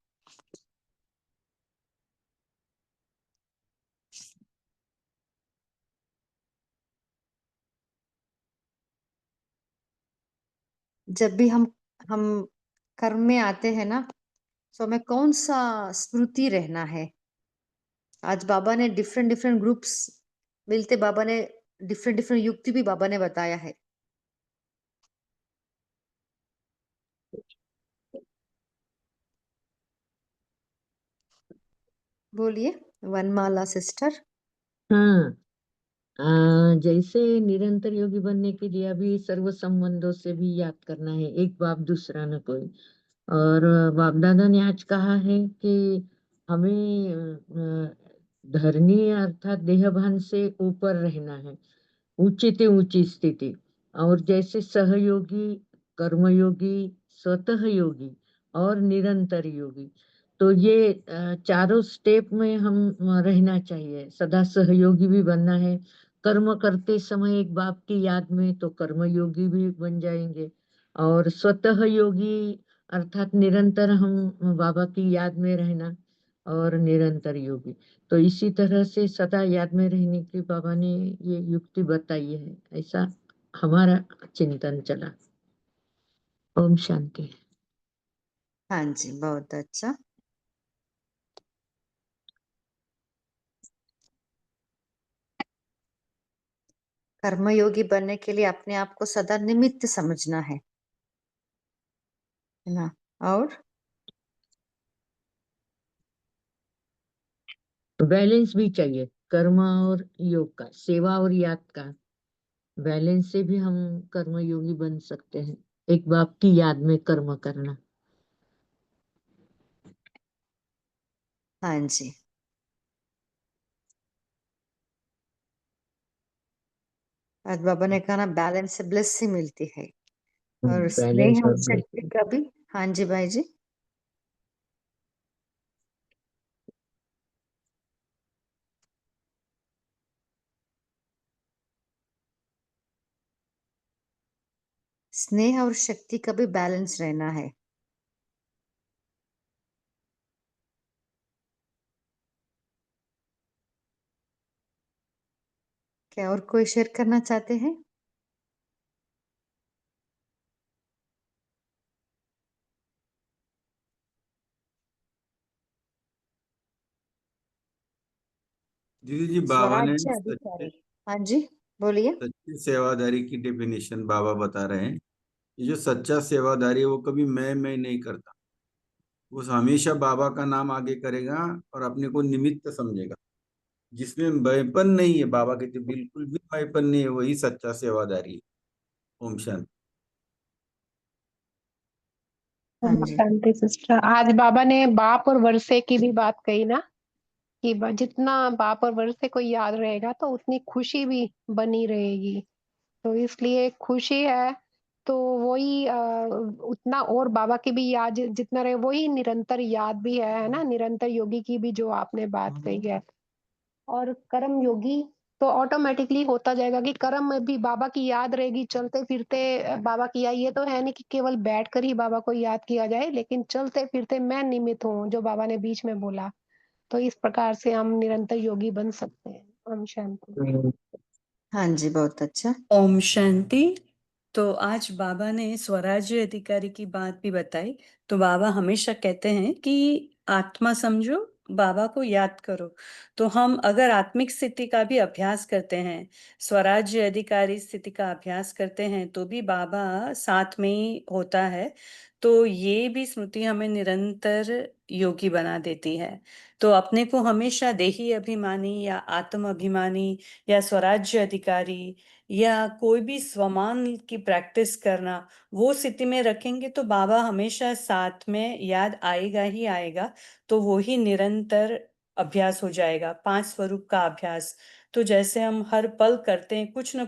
जब भी हम कर्म में आते हैं ना, तो हमें कौन सा स्मृति रहना है? आज बाबा ने डिफरेंट डिफरेंट ग्रुप्स मिलते, बाबा ने डिफरेंट डिफरेंट युक्ति भी बाबा ने बताया है। बोलिए वनमाला सिस्टर। हाँ। जैसे निरंतर योगी बनने के लिए अभी सर्व संबंधों से भी याद करना है, एक बाप दूसरा न कोई। और बाप दादा ने आज कहा है कि हमें धरनी अर्थात देहभान से ऊपर रहना है, ऊंची से ऊंची स्थिति। और जैसे सहयोगी, कर्मयोगी, स्वतः योगी और निरंतर योगी, तो ये चारों स्टेप में हम रहना चाहिए। सदा सहयोगी भी बनना है, कर्म करते समय एक बाप की याद में, तो कर्मयोगी भी बन जाएंगे। और स्वतः योगी अर्थात निरंतर हम बाबा की याद में रहना, और निरंतर योगी। तो इसी तरह से सदा याद में रहने की बाबा ने ये युक्ति बताई है, ऐसा हमारा चिंतन चला। ओम शांति। हाँ जी, बहुत अच्छा। कर्मयोगी बनने के लिए अपने आप को सदा निमित्त समझना है ना? और बैलेंस भी चाहिए कर्म और योग का, सेवा और याद का बैलेंस से भी हम कर्मयोगी बन सकते हैं, एक बाप की याद में कर्म करना। हाँ जी, आज बाबा ने कहा ना, बैलेंस से ब्लेस ही मिलती है। और बैलेंस स्नेह और और शक्ति का भी। हाँ जी भाई जी। स्नेह और शक्ति का भी बैलेंस रहना है। क्या और कोई शेयर करना चाहते हैं? दीदी जी, बाबा ने स्वराज्य अधिकारी। हाँ जी, बोलिए। सच्ची सेवादारी की डेफिनेशन बाबा बता रहे हैं। ये जो सच्चा सेवादारी है वो कभी मैं नहीं करता। वो हमेशा बाबा का नाम आगे करेगा और अपने को निमित्त समझेगा। जिसमें मैंपन नहीं है, बाबा कहते बिल्कुल भी मैंपन नहीं है, वही सच्चा सेवादारी है। ओम शांति। हाँ ओम जी। शांति सिस्टर। आज बाबा ने बाप और वर्षे की भी बात कही ना, कि जितना बाप और वर्षे को याद रहेगा तो उतनी खुशी भी बनी रहेगी। तो इसलिए खुशी है तो वही उतना, और बाबा की भी याद जितना रहे वही निरंतर याद भी है ना, निरंतर योगी की भी जो आपने बात कही है। और कर्म योगी तो ऑटोमेटिकली होता जाएगा कि कर्म में भी बाबा की याद रहेगी, चलते फिरते बाबा की याद। ये तो है नहीं कि केवल बैठकर ही बाबा को याद किया जाए, लेकिन चलते फिरते मैं निमित्त हूँ, जो बाबा ने बीच में बोला। तो इस प्रकार से हम निरंतर योगी बन सकते हैं। ओम शांति। हाँ जी, बहुत अच्छा। ओम शांति। तो आज बाबा ने स्वराज्य अधिकारी की बात भी बताई। तो बाबा हमेशा कहते हैं कि आत्मा समझो, बाबा को याद करो। तो हम अगर आत्मिक स्थिति का भी अभ्यास करते हैं, स्वराज्य अधिकारी स्थिति का अभ्यास करते हैं, तो भी बाबा साथ में ही होता है। तो ये भी स्मृति हमें निरंतर योगी बना देती है। तो अपने को हमेशा देही अभिमानी या आत्म अभिमानी या स्वराज्य अधिकारी या कोई भी स्वमान की प्रैक्टिस करना, वो स्थिति में रखेंगे तो बाबा हमेशा साथ में याद आएगा ही आएगा। तो वो ही निरंतर अभ्यास हो जाएगा, 5 स्वरूप का अभ्यास। तो जैसे हम हर पल करते हैं कुछ न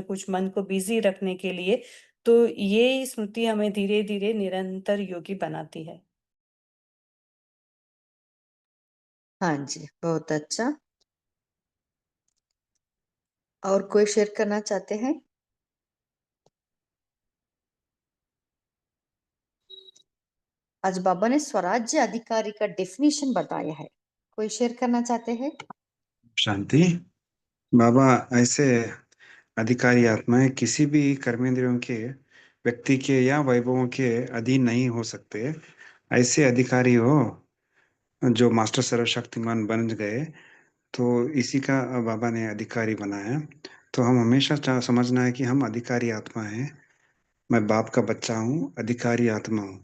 कुछ मन को बिजी रखने के लिए, तो ये स्मृति हमें धीरे धीरे निरंतर योगी बनाती है। हाँ जी, बहुत अच्छा। और कोई शेयर करना चाहते हैं? आज बाबा ने स्वराज्य अधिकारी का डेफिनेशन बताया है, कोई शेयर करना चाहते हैं? शांति। बाबा ऐसे अधिकारी आत्माएं किसी भी कर्मेंद्रियों के, व्यक्ति के या वैभवों के अधीन नहीं हो सकते। ऐसे अधिकारी हो जो मास्टर सर्वशक्तिमान बन गए, तो इसी का बाबा ने अधिकारी बनाया। तो हम हमेशा समझना है कि हम अधिकारी आत्मा हैं। मैं बाप का बच्चा हूँ, अधिकारी आत्मा हूँ।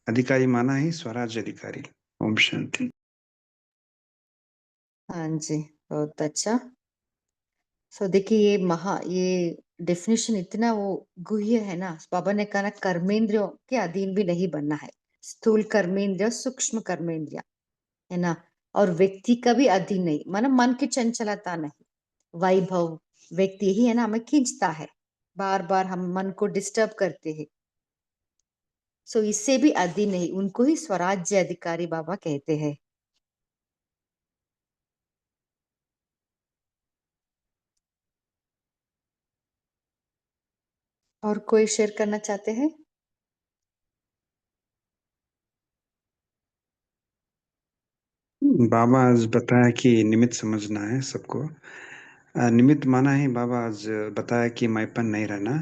अधिकारी माना ही स्वराज्य अधिकारी। ओम शांति। हाँ जी, बहुत अच्छा। सो देखिए ये डेफिनेशन इतना वो गुह्य है ना। बाबा ने कहा ना, कर्मेंद्रियों के अधीन भी नहीं बनना है। स्थूल कर्मेंद्रिय, सूक्ष्म कर्मेंद्रिय, है ना। और व्यक्ति का भी अधीन नहीं, माना मन की चंचलता नहीं। वैभव, व्यक्ति यही है ना, हमें खींचता है, बार बार हम मन को डिस्टर्ब करते हैं। सो इससे भी अधीन नहीं, उनको ही स्वराज्य अधिकारी बाबा कहते हैं। और कोई शेयर करना चाहते हैं? बाबा आज बताया कि निमित्त समझना है सबको। निमित्त माना ही बाबा आज बताया कि मैंपन नहीं रहना।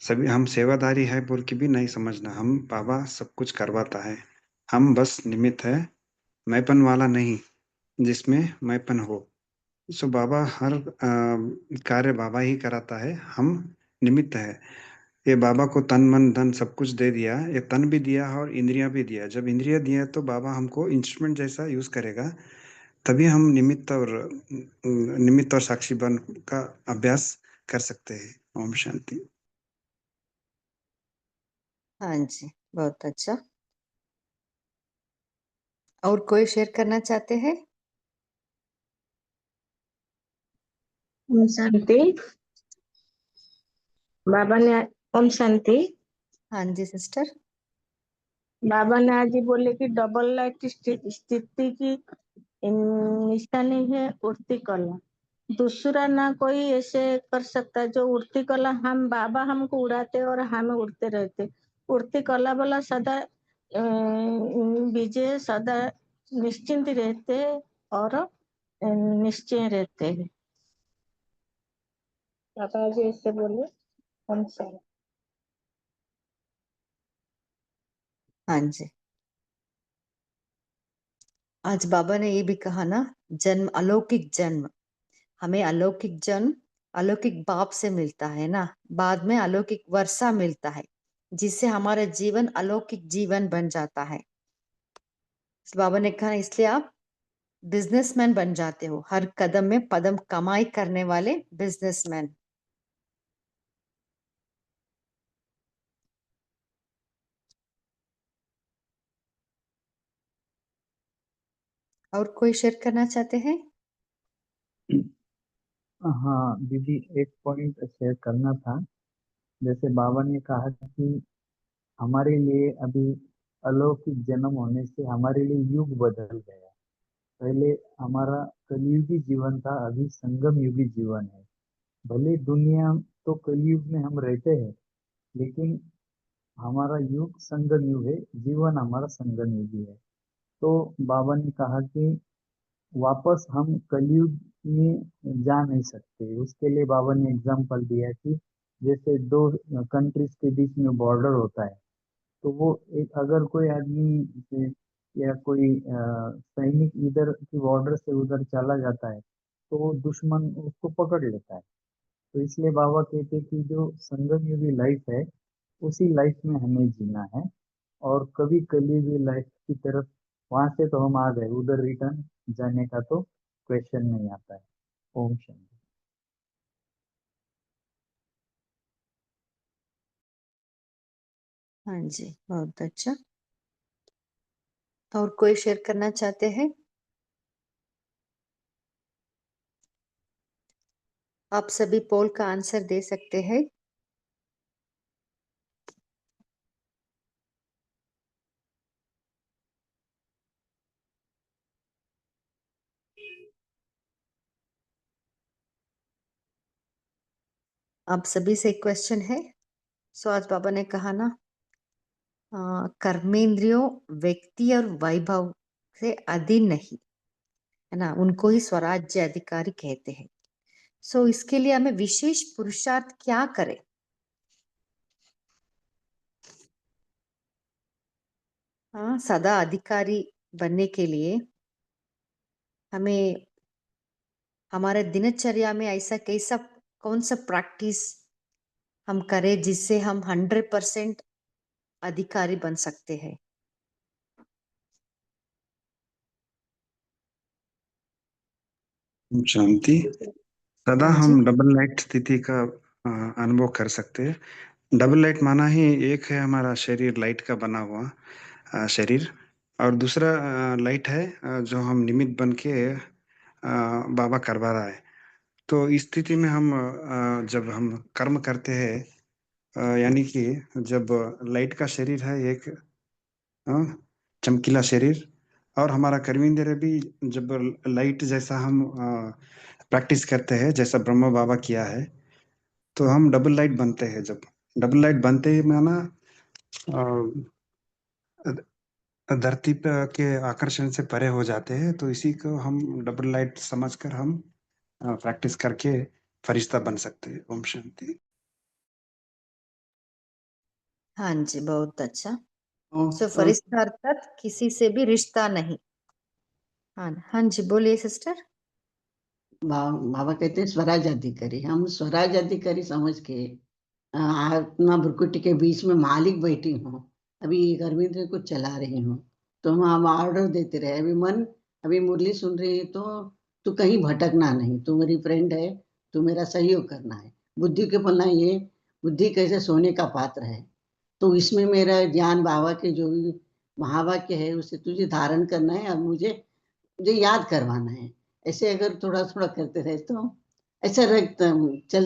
सभी हम सेवादारी है बोल के भी नहीं समझना। हम बाबा सब कुछ करवाता है, हम बस निमित्त है, मैंपन वाला नहीं जिसमें मैंपन हो। सो बाबा हर कार्य बाबा ही कराता है, हम निमित्त है। ये बाबा को तन मन धन सब कुछ दे दिया, ये तन भी दिया और इंद्रियां भी दिया। जब इंद्रियां दिया तो बाबा हमको इंस्ट्रूमेंट जैसा यूज करेगा, तभी हम निमित्त और साक्षी बन का अभ्यास कर सकते हैं। ओम शांति। हाँ जी, बहुत अच्छा। और कोई शेयर करना चाहते हैं? ओम शांति। बाबा ने ओम शांति। हाँ जी सिस्टर। बाबा ने आज ही बोले कि डबल लाइट स्थिति की निशानी है उड़ती कला। दूसरा ना कोई ऐसे कर सकता जो उड़ती कला, हम बाबा हमको उड़ाते और हम उड़ते रहते। उड़ती कला वाला सदा विजय, सदा निश्चिंत रहते और निश्चय रहते हैं। बाबा जी ऐसे बोले। हम शांति। हाँ जी, आज बाबा ने ये भी कहा ना, जन्म, अलौकिक जन्म, हमें अलौकिक जन्म अलौकिक बाप से मिलता है ना। बाद में अलौकिक वर्षा मिलता है, जिससे हमारा जीवन अलौकिक जीवन बन जाता है। बाबा ने कहा इसलिए आप बिजनेसमैन बन जाते हो, हर कदम में पदम कमाई करने वाले बिजनेसमैन। और कोई शेयर करना चाहते हैं? हाँ दीदी, एक पॉइंट शेयर करना था। जैसे बाबा ने कहा कि हमारे लिए अभी अलौकिक जन्म होने से हमारे लिए युग बदल गया। पहले हमारा कलयुगी जीवन था, अभी संगम युगी जीवन है। भले दुनिया तो कलयुग में हम रहते हैं, लेकिन हमारा युग संगम युग है, जीवन हमारा संगम युगी है। तो बाबा ने कहा कि वापस हम कलयुग में जा नहीं सकते। उसके लिए बाबा ने एग्जाम्पल दिया कि जैसे दो कंट्रीज के बीच में बॉर्डर होता है, तो वो एक अगर कोई आदमी या कोई सैनिक इधर की बॉर्डर से उधर चला जाता है, तो वो दुश्मन उसको पकड़ लेता है। तो इसलिए बाबा कहते हैं कि जो संगम युगी लाइफ है, उसी लाइफ में हमें जीना है। और कभी कलयुगी लाइफ की तरफ, वहां से तो हम आ गए, उधर रिटर्न जाने का तो क्वेश्चन नहीं आता है। ओम शांति। हाँ जी, बहुत अच्छा। और कोई शेयर करना चाहते हैं? आप सभी पोल का आंसर दे सकते हैं। आप सभी से एक क्वेश्चन है। सो आज बाबा ने कहा ना, कर्मेंद्रियों व्यक्ति और वैभव से अधीन नहीं है ना, उनको ही स्वराज्य अधिकारी कहते हैं। सो इसके लिए हमें विशेष पुरुषार्थ क्या करें? हाँ, सदा अधिकारी बनने के लिए हमें हमारे दिनचर्या में ऐसा कैसा कौन सा प्रैक्टिस हम करें जिससे हम 100% अधिकारी बन सकते हैं? शांति। सदा हाँ जी। हम डबल लाइट स्थिति का अनुभव कर सकते हैं। डबल लाइट माना ही एक है हमारा शरीर लाइट का बना हुआ शरीर, और दूसरा लाइट है जो हम निमित्त बन के बाबा करवा रहा है। तो इस स्थिति में हम जब हम कर्म करते हैं, यानी कि जब लाइट का शरीर है एक चमकीला शरीर, और हमारा कर्मेंद्र भी जब लाइट जैसा हम प्रैक्टिस करते हैं जैसा ब्रह्म बाबा किया है, तो हम डबल लाइट बनते हैं। जब डबल लाइट बनते ही माना धरती पे के आकर्षण से परे हो जाते हैं, तो इसी को हम डबल लाइट समझकर हम प्रैक्टिस करके फरिश्ता बन सकते हैं। ओम शांति। हाँ जी, बहुत अच्छा। और सो फरिश्ता अर्थात किसी से भी रिश्ता नहीं। हाँ जी, बोलिए सिस्टर। बाबा कहते हैं स्वराज अधिकारी। हम स्वराज अधिकारी समझ के आत्मा भ्रुकुटी के बीच में मालिक बैठी हूँ, अभी गर्मेंद्र को चला रही हूँ, तो हम ऑर्डर देते रहे। अभी मन अभी मुरली सुन रही है, तो तू कहीं भटकना नहीं, तू मेरी फ्रेंड है, तू मेरा सहयोग करना है। बुद्धि के पलना ये बुद्धि कैसे सोने का पात्र है, तो इसमें मेरा ज्ञान बाबा के जो भी महावाक्य है उसे तुझे धारण करना है और मुझे मुझे याद करवाना है। ऐसे अगर थोड़ा थोड़ा करते रहे तो ऐसा लगता चल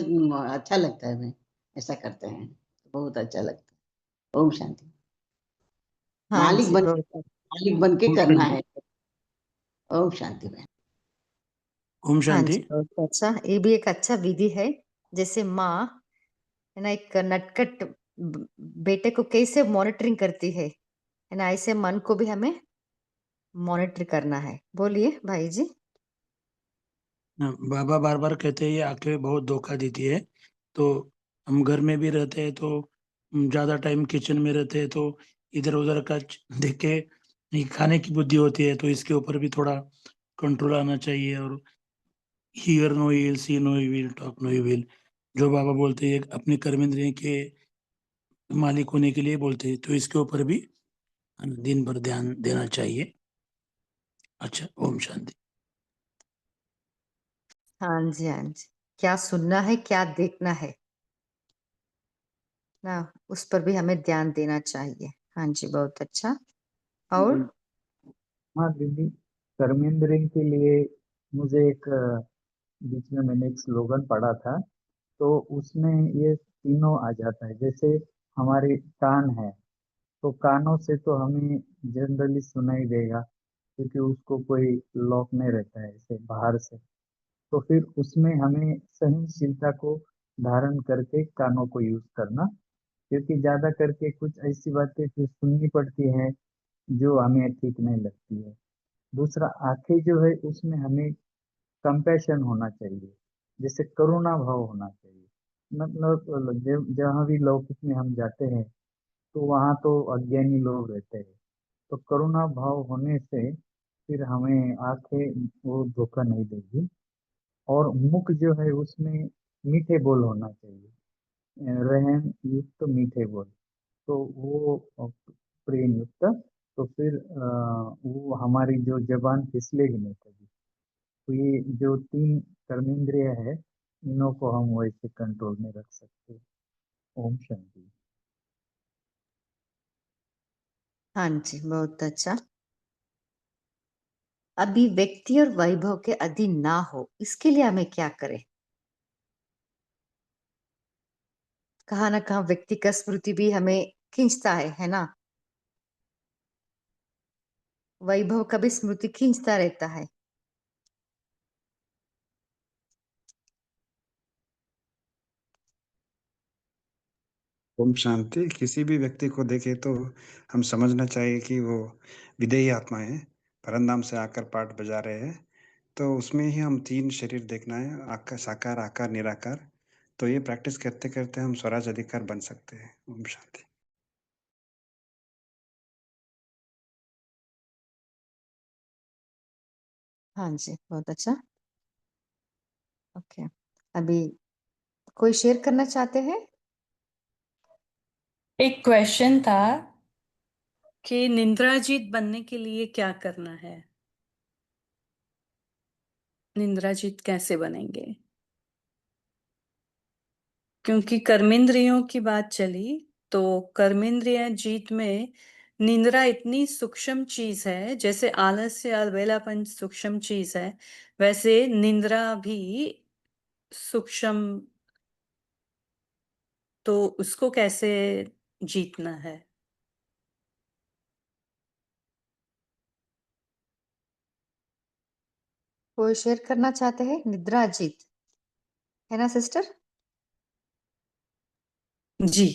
अच्छा लगता है। मैं ऐसा करते हैं तो बहुत अच्छा लगता है। ओम शांति। हाँ मालिक जी, बन बहुत अच्छा। मालिक बन के ओम करना शांति। है। ओम शांति बहन। ओम हाँ शांति। जी, बहुत अच्छा। ये भी एक अच्छा विधि है। जैसे माँ है ना, एक नटखट बेटे को कैसे मॉनिटरिंग करती है ना, ऐसे मन को भी हमें मॉनिटर करना है। बोलिए भाई जी। बाबा बार बार कहते हैं ये आंखें बहुत धोखा देती है। तो हम घर में भी रहते हैं तो ज्यादा टाइम किचन में रहते हैं, तो इधर उधर का देख के ये खाने की बुद्धि होती है, तो इसके ऊपर भी थोड़ा कंट्रोल आना चाहिए। और hear no evil, see no evil, talk no evil, जो बाबा बोलते हैं अपने कर्मेंद्रिय के मालिक होने के लिए बोलते हैं, तो इसके ऊपर भी दिन भर ध्यान देना चाहिए। अच्छा, ओम शांति। हाँ जी, हाँ जी। क्या सुनना है, क्या देखना है ना, उस पर भी हमें ध्यान देना चाहिए। हाँ जी, बहुत अच्छा। और हाँ दीदी, कर्मेंद्र के लिए मुझे एक बीच में मैंने एक स्लोगन पढ़ा था, तो उसमें ये तीनों आ जाता है। जैसे हमारे कान है, तो कानों से तो हमें जनरली सुनाई देगा, क्योंकि उसको कोई लॉक नहीं रहता है ऐसे बाहर से। तो फिर उसमें हमें सहनशीलता को धारण करके कानों को यूज करना, क्योंकि ज्यादा करके कुछ ऐसी बातें फिर सुननी पड़ती हैं जो हमें ठीक नहीं लगती है। दूसरा, आंखें जो है उसमें हमें कंपैशन होना चाहिए, जैसे करुणा भाव होना चाहिए। मतलब जहाँ भी लौकिक में हम जाते हैं, तो वहाँ तो अज्ञानी लोग रहते हैं, तो करुणा भाव होने से फिर हमें आंखें वो धोखा नहीं देगी। और मुख जो है उसमें मीठे बोल होना चाहिए, रहन युक्त मीठे बोल, तो वो प्रेम युक्त। तो फिर वो हमारी जो जबान फिसलेगी नहीं कभी। तो ये जो तीन कर्मेंद्रिय है, इन्हों को हम वैसे कंट्रोल में रख सकते हैं। ओम शांति। हाँ जी, बहुत अच्छा। अभी व्यक्ति और वैभव के अधीन ना हो, इसके लिए हमें क्या करें? कहाँ ना कहाँ व्यक्ति का स्मृति भी हमें खींचता है ना, वैभव का भी स्मृति खींचता रहता है। ओम शांति। किसी भी व्यक्ति को देखे तो हम समझना चाहिए कि वो विदेही आत्मा है, परमधाम से आकर पाठ बजा रहे हैं। तो उसमें ही हम 3 शरीर देखना है, आकार, साकार, आकार, निराकार। तो ये प्रैक्टिस करते-करते हम स्वराज अधिकार बन सकते हैं। ओम शांति। हाँ जी, बहुत अच्छा। ओके, अभी कोई शेयर करना चाहते हैं? एक क्वेश्चन था कि निंद्राजीत बनने के लिए क्या करना है? निंद्राजीत कैसे बनेंगे? क्योंकि कर्मेंद्रियों की बात चली, तो कर्मेंद्रिय जीत में निंद्रा इतनी सूक्ष्म चीज है, जैसे आलस्य अलबेलापन सूक्ष्म चीज है, वैसे निंद्रा भी सूक्ष्म, तो उसको कैसे जीतना है? कोई शेयर करना चाहते हैं? निद्रा जीत है ना सिस्टर? जी।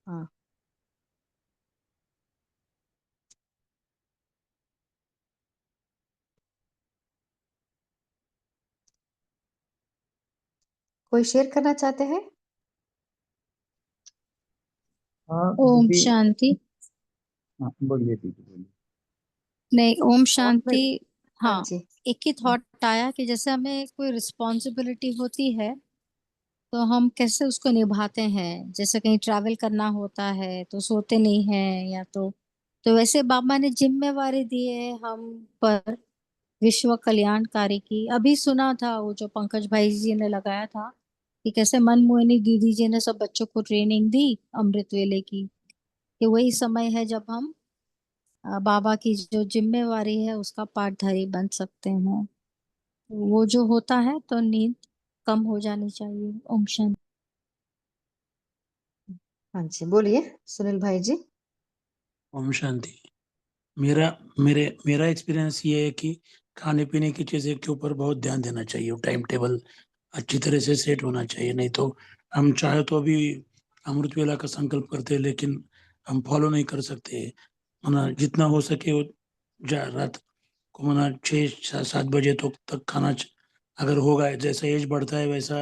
हाँ, कोई शेयर करना चाहते हैं? हाँ ओम दीदी। शांति। हाँ बोलिए दीदी, बोलिए। नहीं, ओम और शांति। हाँ हाँ, जी। एक ही थॉट आया कि जैसे हमें कोई रिस्पॉन्सिबिलिटी होती है तो हम कैसे उसको निभाते हैं। जैसे कहीं ट्रैवल करना होता है तो सोते नहीं हैं, या तो वैसे बाबा ने जिम्मेवारी दी है हम पर विश्व कल्याणकारी की। अभी सुना था वो जो पंकज भाई जी ने लगाया था कि कैसे मनमोहिनी दीदी जी ने सब बच्चों को ट्रेनिंग दी अमृत वेले की, कि वही समय है जब हम बाबा की जो जिम्मेवारी है उसका पाठधारी बन सकते हैं। वो जो होता है तो नींद कम हो जानी चाहिए। ओम शांति। हाँ जी, बोलिए सुनील भाई जी। ओम शांति। मेरा एक्सपीरियंस ये है कि खाने पीने की चीजें के ऊपर बहुत ध्यान देना चाहिए। टाइम टेबल अच्छी तरह से सेट होना चाहिए, नहीं तो हम चाहे तो अभी अमृत वेला का संकल्प करते हैं लेकिन हम फॉलो नहीं कर सकते। मना जितना हो सके वो रात को मना 6-7 बजे तक खाना अगर होगा। जैसा एज बढ़ता है वैसा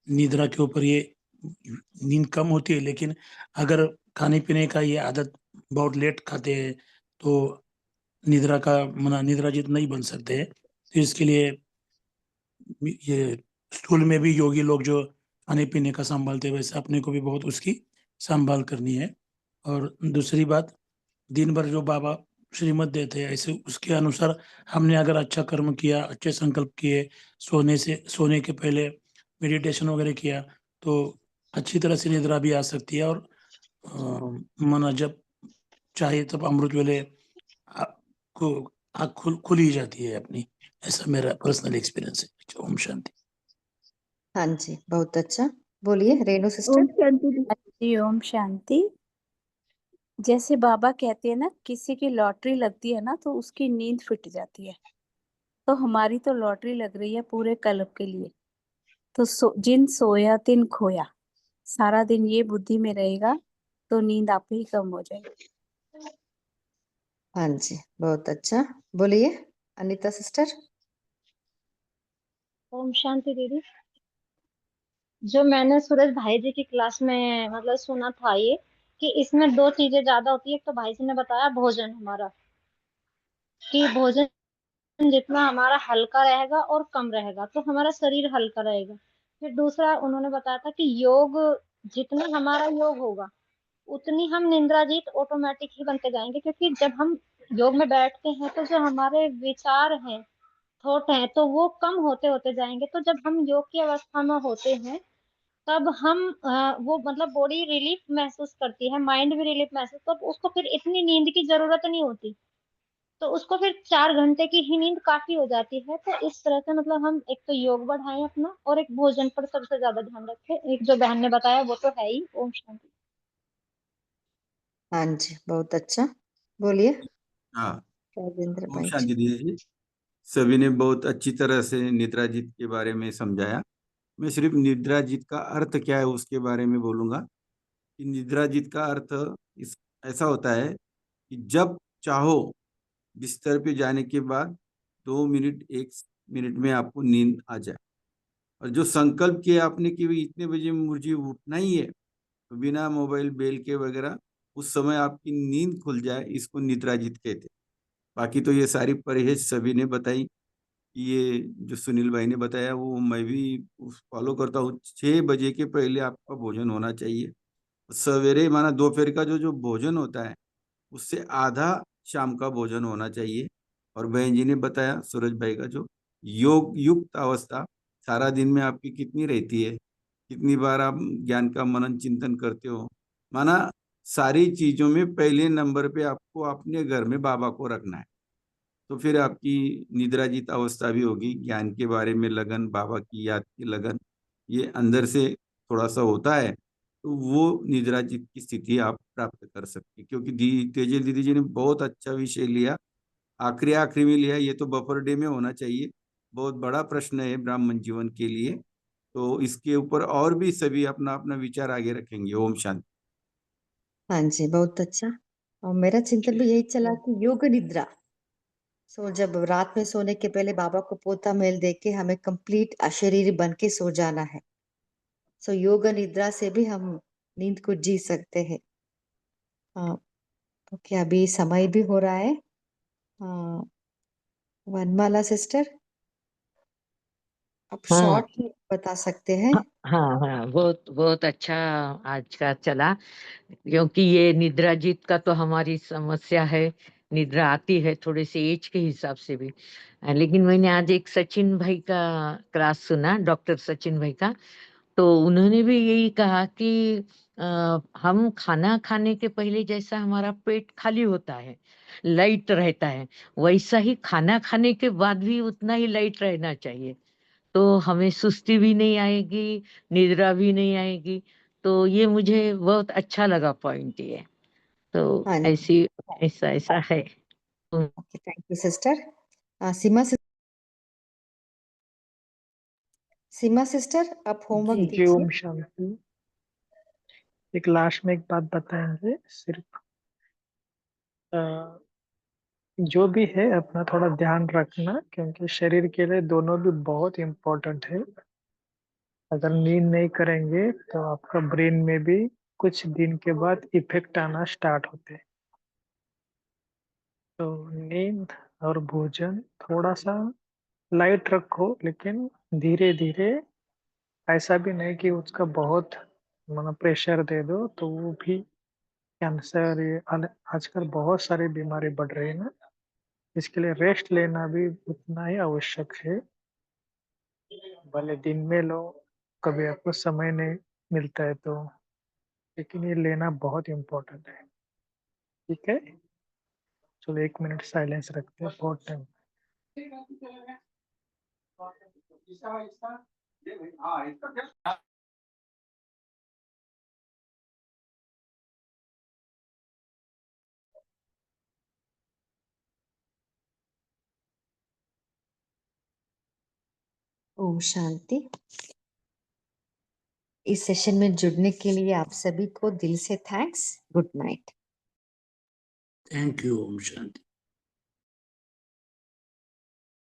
निद्रा के ऊपर ये नींद कम होती है, लेकिन अगर खाने पीने का ये आदत बहुत लेट खाते हैं तो निद्रा का मना निद्राजित नहीं बन सकते हैं। तो इसके लिए ये स्कूल में भी योगी लोग जो खाने पीने का संभालते हैं वैसे अपने को भी बहुत उसकी संभाल करनी है। और दूसरी बात, दिन भर जो बाबा श्रीमत देते हैं ऐसे उसके अनुसार हमने अगर अच्छा कर्म किया, अच्छे संकल्प किए, सोने के पहले मेडिटेशन वगैरह किया तो अच्छी तरह से निद्रा भी आ सकती है। और मना जब चाहे तब अमृत वेले को आँख खुल ही जाती है अपनी। ऐसा मेरा पर्सनल एक्सपीरियंस है। ओम शांति। हाँ जी, बहुत अच्छा। बोलिए रेणु ओम सिस्टर। शांति जी। ओम शांति। जैसे बाबा कहते हैं ना, किसी की लॉटरी लगती है ना तो उसकी नींद फिट जाती है, तो हमारी तो लॉटरी लग रही है पूरे कल्प के लिए। तो जिन सोया तिन खोया, सारा दिन ये बुद्धि में रहेगा तो नींद आप ही कम हो जाएगी। हाँ जी, बहुत अच्छा। बोलिए अनीता सिस्टर। ओम शांति दीदी। जो मैंने सूरज भाई जी की क्लास में मतलब सुना था ये, कि इसमें दो चीजें ज्यादा होती है। एक तो भाई जी ने बताया भोजन हमारा, कि भोजन जितना हमारा हल्का रहेगा और कम रहेगा तो हमारा शरीर हल्का रहेगा। फिर दूसरा उन्होंने बताया था कि योग, जितना हमारा योग होगा उतनी हम निंद्राजीत ऑटोमेटिक ही बनते जाएंगे, क्योंकि जब हम योग में बैठते हैं तो जो हमारे विचार हैं, थॉट हैं, तो वो कम होते होते जाएंगे। तो जब हम योग की अवस्था में होते हैं तब हम वो मतलब बॉडी रिलीफ महसूस करती है, माइंड भी रिलीफ महसूस, तो उसको फिर इतनी नींद की जरूरत नहीं होती। तो उसको फिर 4 घंटे की ही नींद काफी हो जाती है। तो इस तरह से मतलब हम एक तो योग बढ़ाएं अपना, और एक भोजन पर सबसे ज्यादा ध्यान रखें। एक जो बहन ने बताया वो तो है ही। ओम शांति। हाँ जी, बहुत अच्छा। बोलिए हाँ। राजेंद्र ओम भाई जी। शांति दीदी जी। सभी ने बहुत अच्छी तरह से निद्राजीत के बारे में समझाया। मैं सिर्फ निद्राजीत का अर्थ क्या है उसके बारे में बोलूंगा। कि निद्राजित का अर्थ इस ऐसा होता है कि जब चाहो बिस्तर पे जाने के बाद 2 मिनट 1 मिनट में आपको नींद आ जाए, और जो संकल्प किया आपने कि भाई इतने बजे मुझे उठना ही है, तो बिना मोबाइल बेल के वगैरह उस समय आपकी नींद खुल जाए, इसको निद्राजित कहते हैं। बाकी तो ये सारी परहेज सभी ने बताई, ये जो सुनील भाई ने बताया वो मैं भी फॉलो करता हूँ। 6 बजे के पहले आपका भोजन होना चाहिए। सवेरे माना दोपहर का जो जो भोजन होता है उससे आधा शाम का भोजन होना चाहिए। और बहन जी ने बताया सूरज भाई का जो योग युक्त अवस्था सारा दिन में आपकी कितनी रहती है, कितनी बार आप ज्ञान का मनन चिंतन करते हो, माना सारी चीजों में पहले नंबर पे आपको अपने घर में बाबा को रखना है, तो फिर आपकी निद्राजित अवस्था भी होगी। ज्ञान के बारे में लगन, बाबा की याद की लगन, ये अंदर से थोड़ा सा होता है, तो वो निद्राजित की स्थिति आप प्राप्त कर सकते हैं। क्योंकि तेजल दीदी जी ने बहुत अच्छा विषय लिया, आखिरी आखिरी में लिया, ये तो बफर डे में होना चाहिए। बहुत बड़ा प्रश्न है ब्राह्मण जीवन के लिए, तो इसके ऊपर और भी सभी अपना अपना विचार आगे रखेंगे। ओम शांति। हाँ जी, बहुत अच्छा। और मेरा चिंतन भी यही चला कि योग निद्रा, सो जब रात में सोने के पहले बाबा को पोता मेल दे के हमें कंप्लीट अशरीरी बन के सो जाना है। सो योग निद्रा से भी हम नींद को जी सकते हैं। हाँ, तो क्या अभी समय भी हो रहा है। हाँ, वनमाला सिस्टर, आप हाँ शॉर्ट में बता सकते हैं। हाँ हाँ, बहुत बहुत अच्छा आज का चला, क्योंकि ये निद्राजित का तो हमारी समस्या है। निद्रा आती है थोड़े से एज के हिसाब से भी। लेकिन मैंने आज एक सचिन भाई का क्लास सुना, डॉक्टर सचिन भाई का, तो उन्होंने भी यही कहा कि हम खाना खाने के पहले जैसा हमारा पेट खाली होता है, लाइट रहता है, वैसा ही खाना खाने के बाद भी उतना ही लाइट रहना चाहिए। तो हमें सुस्ती भी नहीं आएगी, निद्रा भी नहीं आएगी। तो ये मुझे बहुत अच्छा लगा पॉइंट ये। तो हाँ जी, ऐसी ऐसा ऐसा है। Okay, thank you sister. Seema sister, आप होमवर्क जी जी दीजिए। ओम शांति। एक लास्ट में एक बात बताएंगे सिर्फ, अ, जो भी है अपना थोड़ा ध्यान रखना, क्योंकि शरीर के लिए दोनों भी बहुत इम्पोर्टेंट है। अगर नींद नहीं करेंगे तो आपका ब्रेन में भी कुछ दिन के बाद इफेक्ट आना स्टार्ट होते हैं। तो नींद और भोजन थोड़ा सा लाइट रखो, लेकिन धीरे धीरे, ऐसा भी नहीं कि उसका बहुत प्रेशर दे दो, तो वो भी कैंसर, ये आजकल बहुत सारी बीमारी बढ़ रही है ना, इसके लिए रेस्ट लेना भी उतना ही आवश्यक है। भले दिन में लो, कभी आपको समय नहीं मिलता है तो, लेकिन ये लेना बहुत इम्पोर्टेंट है। ठीक है, चलो 1 मिनट साइलेंस रखते हैं, बहुत टाइम। ओम शांति। इस सेशन में जुड़ने के लिए आप सभी को दिल से thanks. Good night. Thank you. ओम शांति।